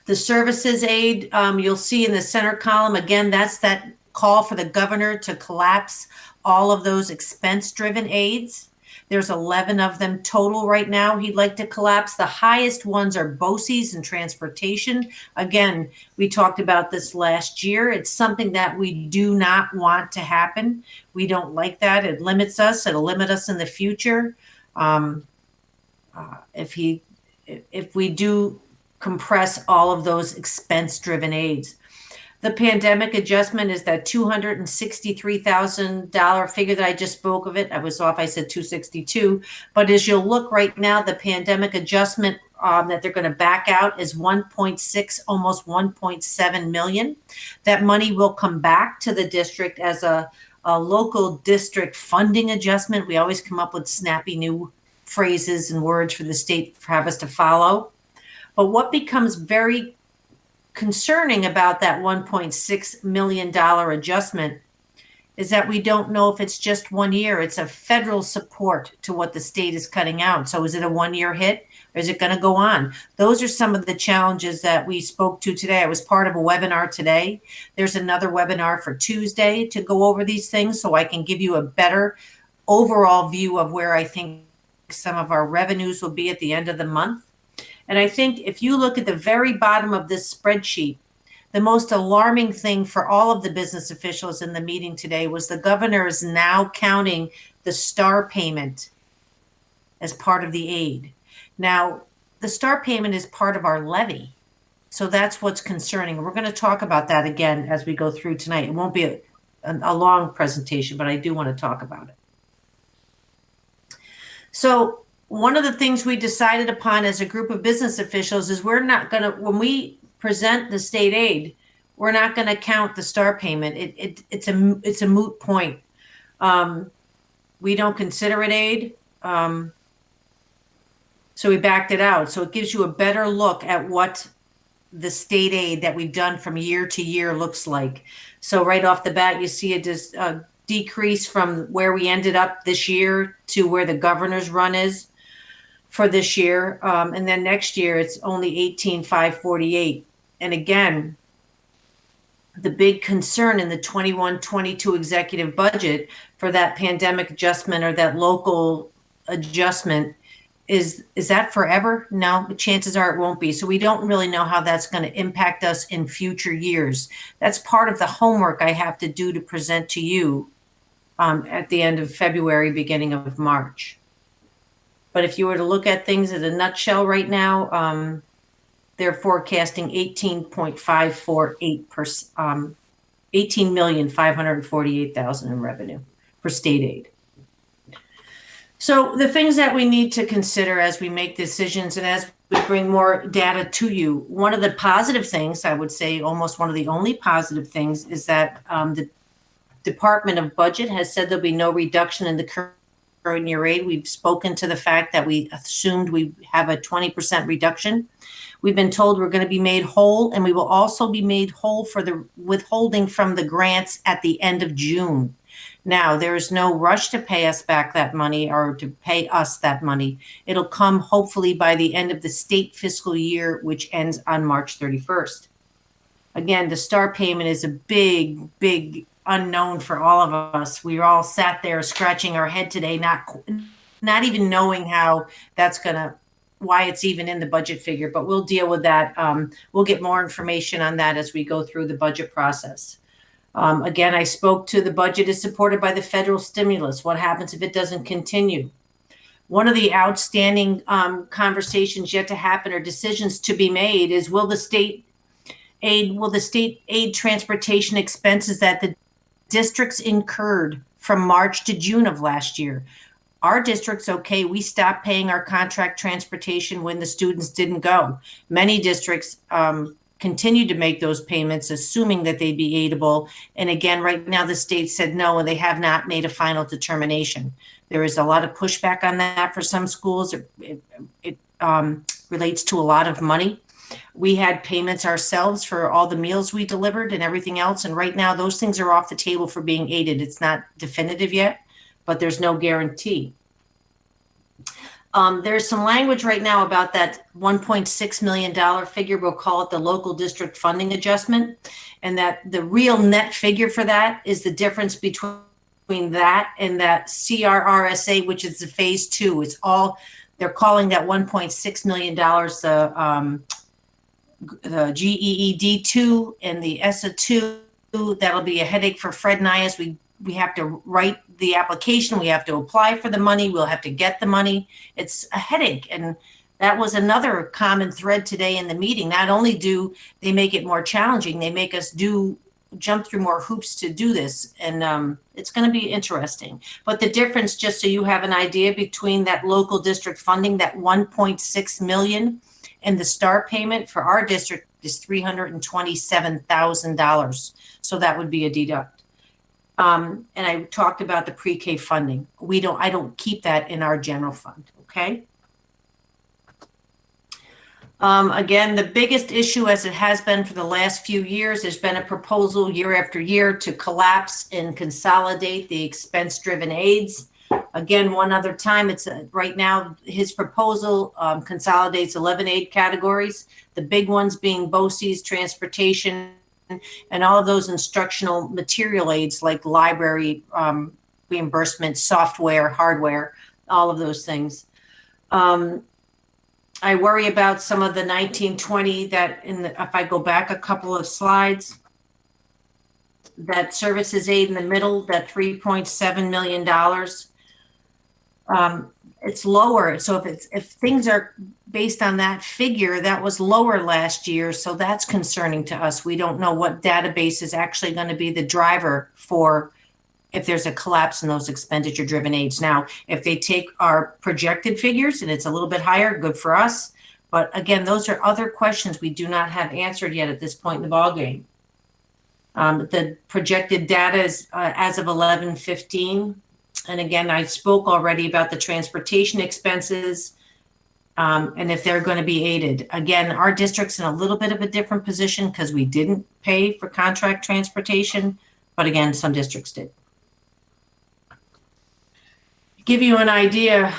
The services aid, you'll see in the center column, again, that's that call for the governor to collapse all of those expense-driven aids. There's 11 of them total right now he'd like to collapse. The highest ones are BOCES and transportation. Again, we talked about this last year. It's something that we do not want to happen. We don't like that. It limits us. It'll limit us in the future. If we do compress all of those expense-driven aids. The pandemic adjustment is that $263,000 figure that I just spoke of it. I was off, I said 262. But as you'll look right now, the pandemic adjustment that they're going to back out is 1.6, almost 1.7 million. That money will come back to the district as a local district funding adjustment. We always come up with snappy new phrases and words for the state for us to follow. But what becomes very concerning about that $1.6 million adjustment is that we don't know if it's just 1 year. It's a federal support to what the state is cutting out. So is it a 1 year hit or is it going to go on? Those are some of the challenges that we spoke to today. I was part of a webinar today. There's another webinar for Tuesday to go over these things so I can give you a better overall view of where I think some of our revenues will be at the end of the month. And I think if you look at the very bottom of this spreadsheet, the most alarming thing for all of the business officials in the meeting today was the governor is now counting the STAR payment as part of the aid. Now, the STAR payment is part of our levy. So that's what's concerning. We're going to talk about that again as we go through tonight. It won't be a long presentation, but I do want to talk about it. So one of the things we decided upon as a group of business officials is we're not going to, when we present the state aid, we're not going to count the STAR payment. It's a moot point. We don't consider it aid. So we backed it out. So it gives you a better look at what the state aid that we've done from year to year looks like. So right off the bat, you see a decrease from where we ended up this year to where the governor's run is for this year. And then next year, it's only 18,548. And again, the big concern in the 21-22 executive budget for that pandemic adjustment or that local adjustment is that forever? No, the chances are it won't be. So we don't really know how that's going to impact us in future years. That's part of the homework I have to do to present to you at the end of February, beginning of March. But if you were to look at things in a nutshell right now, they're forecasting 18,548,000 in revenue for state aid. So the things that we need to consider as we make decisions and as we bring more data to you, one of the positive things, I would say almost one of the only positive things, is that the Department of Budget has said there'll be no reduction in the current year aid. We've spoken to the fact that we assumed we have a 20% reduction. We've been told we're going to be made whole, and we will also be made whole for the withholding from the grants at the end of June. Now, there is no rush to pay us back that money or to pay us that money. It'll come hopefully by the end of the state fiscal year, which ends on March 31st. Again, the STAR payment is a big, big unknown for all of us. We all sat there scratching our head today, not even knowing how that's why it's even in the budget figure, but we'll deal with that. We'll get more information on that as we go through the budget process. Again, I spoke to the budget is supported by the federal stimulus. What happens if it doesn't continue? One of the outstanding conversations yet to happen or decisions to be made is will the state aid transportation expenses that the districts incurred from March to June of last year? Our district's okay. We stopped paying our contract transportation when the students didn't go. Many districts continued to make those payments, assuming that they'd be aidable. And again, right now the state said no, and they have not made a final determination. There is a lot of pushback on that for some schools. It relates to a lot of money. We had payments ourselves for all the meals we delivered and everything else. And right now those things are off the table for being aided. It's not definitive yet, but there's no guarantee. There's some language right now about that $1.6 million figure. We'll call it the local district funding adjustment. And that the real net figure for that is the difference between that and that CRRSA, which is the phase 2. It's all, they're calling that $1.6 million the GEED 2 and the ESSA 2. That'll be a headache for Fred and I as we have to write the application. We have to apply for the money. We'll have to get the money. It's a headache. And that was another common thread today in the meeting. Not only do they make it more challenging, they make us jump through more hoops to do this. And it's going to be interesting. But the difference, just so you have an idea, between that local district funding, that $1.6 million, and the STAR payment for our district is $327,000. So that would be a deduct. And I talked about the pre-K funding. I don't keep that in our general fund. Okay. Again, the biggest issue, as it has been for the last few years, there's been a proposal year after year to collapse and consolidate the expense-driven aids. Again, one other time, it's right now, his proposal consolidates 11 aid categories, the big ones being BOCES, transportation, and all of those instructional material aids like library reimbursement, software, hardware, all of those things. I worry about some of the 1920 that if I go back a couple of slides, that services aid in the middle, that $3.7 million, it's lower. So if things are based on that figure, that was lower last year. So that's concerning to us. We don't know what database is actually going to be the driver for if there's a collapse in those expenditure-driven aids. Now, if they take our projected figures and it's a little bit higher, good for us. But again, those are other questions we do not have answered yet at this point in the ballgame. The projected data is as of 11/15. And again, I spoke already about the transportation expenses and if they're going to be aided. Again, our district's in a little bit of a different position because we didn't pay for contract transportation. But again, some districts did. Give you an idea,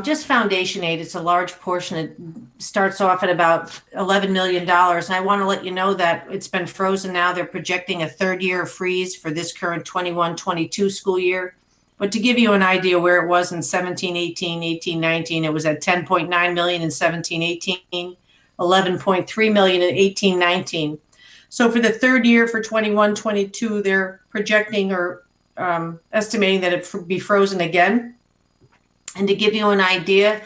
just foundation aid, it's a large portion. It starts off at about $11 million. And I want to let you know that it's been frozen now. They're projecting a third year freeze for this current 21-22 school year. But to give you an idea where it was in 17-18, 18-19, it was at $10.9 million in 17-18, $11.3 million in 18-19. So for the third year for 21-22, they're projecting or estimating that it be frozen again. And to give you an idea,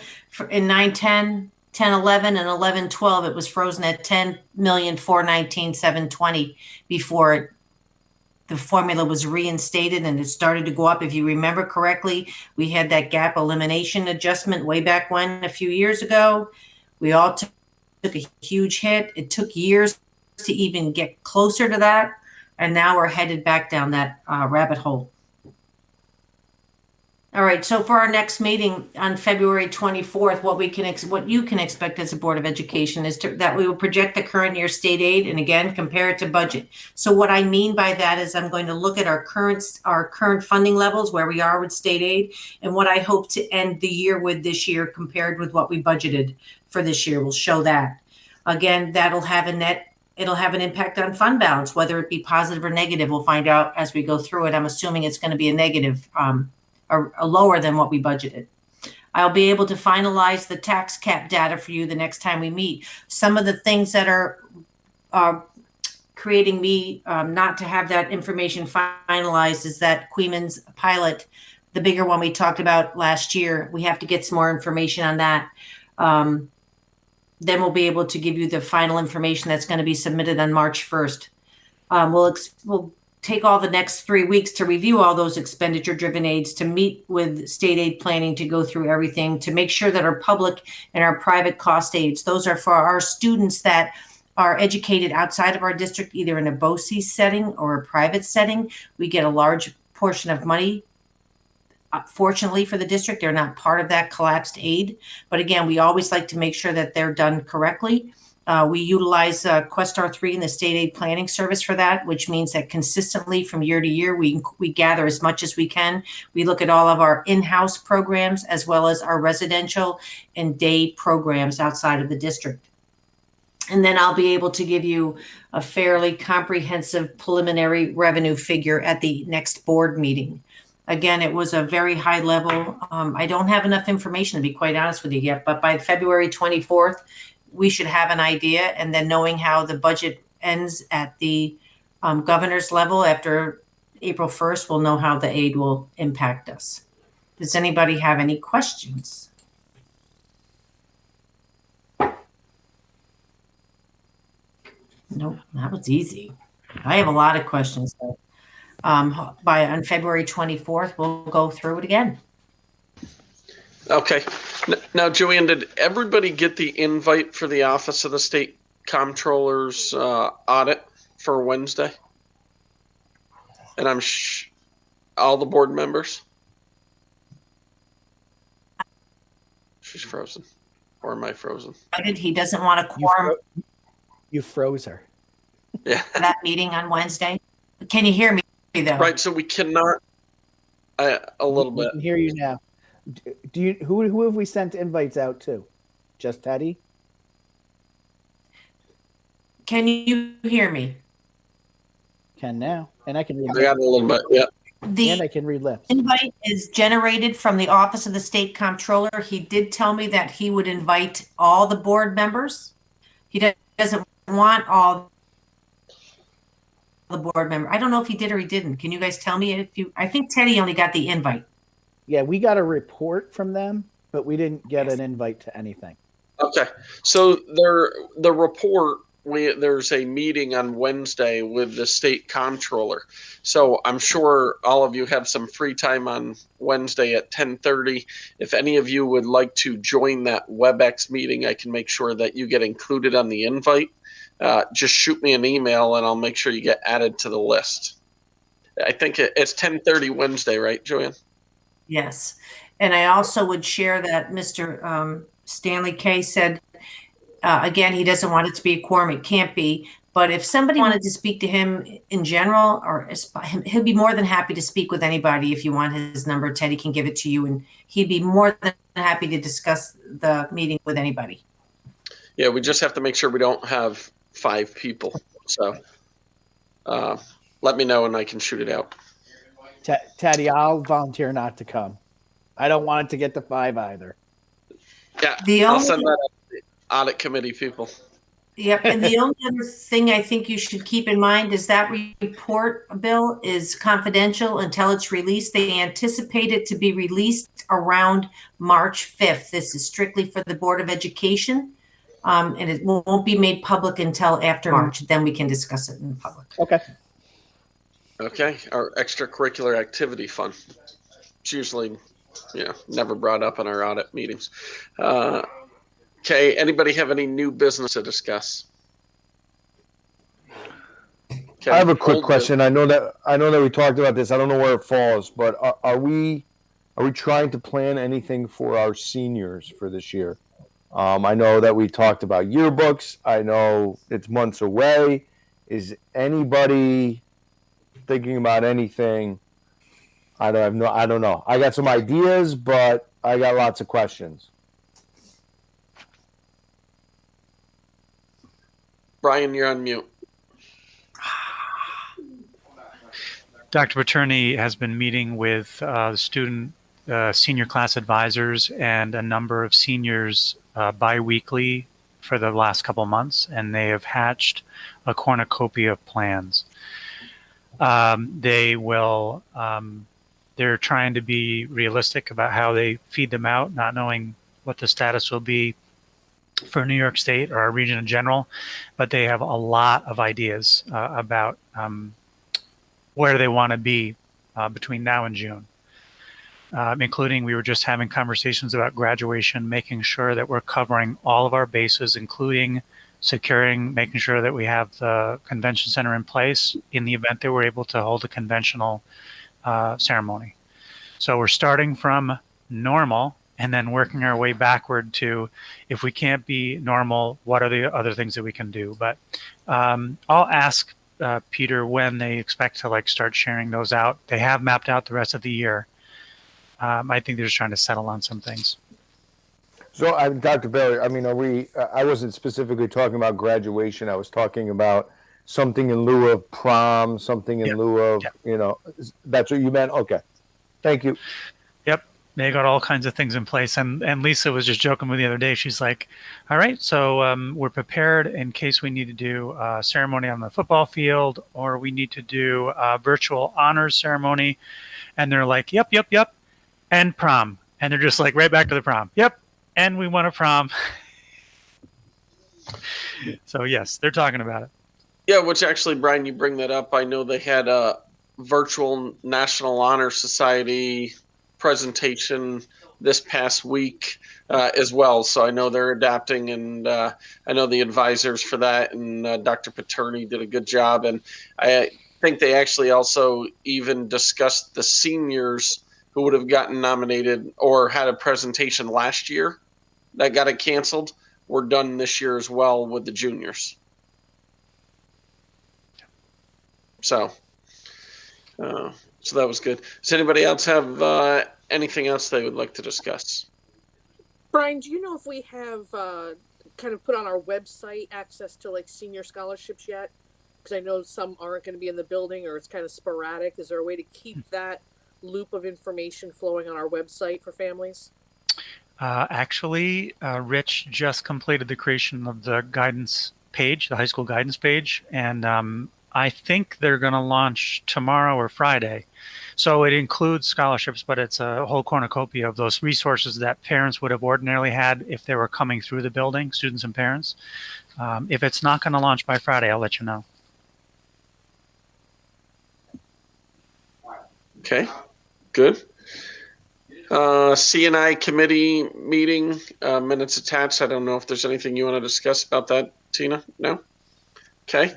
in 9-10, 10-11, and 11-12, it was frozen at $10,419,720 before the formula was reinstated and it started to go up. If you remember correctly, we had that gap elimination adjustment way back when, a few years ago. We all took a huge hit. It took years to even get closer to that. And now we're headed back down that rabbit hole. All right, so for our next meeting on February 24th, what you can expect as a Board of Education is that we will project the current year state aid and again compare it to budget. So what I mean by that is I'm going to look at our current funding levels, where we are with state aid, and what I hope to end the year with this year compared with what we budgeted for this year. We'll show that. Again, that'll have it'll have an impact on fund balance, whether it be positive or negative. We'll find out as we go through it. I'm assuming it's going to be a negative, or lower than what we budgeted. I'll be able to finalize the tax cap data for you the next time we meet. Some of the things that are creating me not to have that information finalized is that Coeymans pilot, the bigger one we talked about last year. We have to get some more information on that. Then we'll be able to give you the final information that's going to be submitted on March 1st. We'll take all the next 3 weeks to review all those expenditure-driven aids, to meet with state aid planning, to go through everything, to make sure that our public and our private cost aids, those are for our students that are educated outside of our district, either in a BOCES setting or a private setting. We get a large portion of money. Fortunately for the district, they're not part of that collapsed aid. But again, we always like to make sure that they're done correctly. We utilize Questar 3 in the state aid planning service for that, which means that consistently from year to year, we gather as much as we can. We look at all of our in-house programs as well as our residential and day programs outside of the district. And then I'll be able to give you a fairly comprehensive preliminary revenue figure at the next board meeting. Again, it was a very high level. I don't have enough information, to be quite honest with you, yet, but by February 24th, we should have an idea. And then knowing how the budget ends at the governor's level after April 1st, we'll know how the aid will impact us. Does anybody have any questions? Nope, that was easy. I have a lot of questions. On February 24th, we'll go through it again. Okay. Now, Joanne, did everybody get the invite for the Office of the State Comptroller's audit for Wednesday? And I'm all the board members? She's frozen. Or am I frozen? He doesn't want a quorum You froze her. Yeah. for that meeting on Wednesday. Can you hear me though? Right. So we cannot. A little We bit. can hear you now. Do you? Who have we sent invites out to? Just Teddy? Can you hear me? Can now, and I can read. I got a little bit. Yeah. And I can read lips. Invite is generated from the Office of the State Comptroller. He did tell me that he would invite all the board members. He doesn't want all the board members. I don't know if he did or he didn't. Can you guys tell me if you? I think Teddy only got the invite. Yeah, we got a report from them, but we didn't get an invite to anything. Okay. So the report. There's a meeting on Wednesday with the state comptroller. So I'm sure all of you have some free time on Wednesday at 10:30. If any of you would like to join that WebEx meeting, I can make sure that you get included on the invite. Just shoot me an email and I'll make sure you get added to the list. I think it's 10:30 Wednesday, right, Joanne? Yes. And I also would share that Mr. Stanley K said, again, he doesn't want it to be a quorum. It can't be. But if somebody wanted to speak to him in general, or he'll be more than happy to speak with anybody. If you want his number, Teddy can give it to you, and he'd be more than happy to discuss the meeting with anybody. Yeah, we just have to make sure we don't have 5 people. So let me know and I can shoot it out. Teddy, I'll volunteer not to come. I don't want it to get to 5 either. Yeah, I'll send that out to the audit committee people. Yep, and the only other thing I think you should keep in mind is that report, Bill, is confidential until it's released. They anticipate it to be released around March 5th. This is strictly for the Board of Education, and it won't be made public until after March. Then we can discuss it in public. Okay. Okay, our extracurricular activity fund. It's usually, never brought up in our audit meetings. Okay, anybody have any new business to discuss? Okay, I have a quick question. I know that we talked about this. I don't know where it falls, but are we trying to plan anything for our seniors for this year? I know that we talked about yearbooks. I know it's months away. Is anybody thinking about anything? I don't know. I got some ideas, but I got lots of questions. Brian, you're on mute. Dr. Paterni has been meeting with student senior class advisors and a number of seniors bi-weekly for the last couple months, and they have hatched a cornucopia of plans. They're trying to be realistic about how they feed them out, not knowing what the status will be for New York State or our region in general, but they have a lot of ideas about where they want to be between now and June, including we were just having conversations about graduation, making sure that we're covering all of our bases, including making sure that we have the convention center in place in the event that we're able to hold a conventional ceremony. So we're starting from normal and then working our way backward to, if we can't be normal, what are the other things that we can do? But I'll ask Peter when they expect to start sharing those out. They have mapped out the rest of the year. I think they're just trying to settle on some things. So, Dr. Bailey, I wasn't specifically talking about graduation. I was talking about something in lieu of prom, something in lieu of, that's what you meant? Okay. Thank you. Yep. They got all kinds of things in place. And Lisa was just joking with me the other day. She's like, all right, so we're prepared in case we need to do a ceremony on the football field, or we need to do a virtual honors ceremony. And they're like, yep. And prom. And they're just like, right back to the prom. Yep. And we want a prom. So yes, they're talking about it. Yeah, which actually, Brian, you bring that up. I know they had a virtual National Honor Society presentation this past week as well. So I know they're adapting, and I know the advisors for that, and Dr. Paterni did a good job. And I think they actually also even discussed the seniors who would have gotten nominated or had a presentation last year that got it canceled were done this year as well with the juniors. So that was good. Does anybody else have anything else they would like to discuss? Brian, do you know if we have kind of put on our website access to like senior scholarships yet? Because I know some aren't going to be in the building or it's kind of sporadic. Is there a way to keep that loop of information flowing on our website for families? Actually, Rich just completed the creation of the guidance page, the high school guidance page, and I think they're going to launch tomorrow or Friday. So it includes scholarships, but it's a whole cornucopia of those resources that parents would have ordinarily had if they were coming through the building, students and parents. If it's not going to launch by Friday, I'll let you know. Okay, good. Cni Committee Meeting, minutes attached. I don't know if there's anything you want to discuss about that, Tina? No? Okay.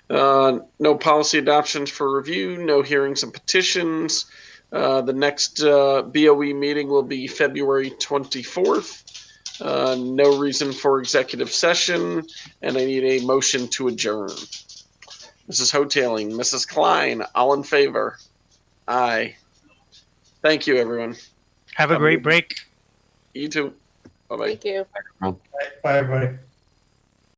No policy adoptions for review, no hearings and petitions. The next BOE meeting will be February 24th. No reason for executive session, and I need a motion to adjourn. Mrs. Hoteling, Mrs. Klein, all in favor? Aye. Thank you, everyone. Have a great break. You too. Bye-bye. Thank you. Bye, everybody.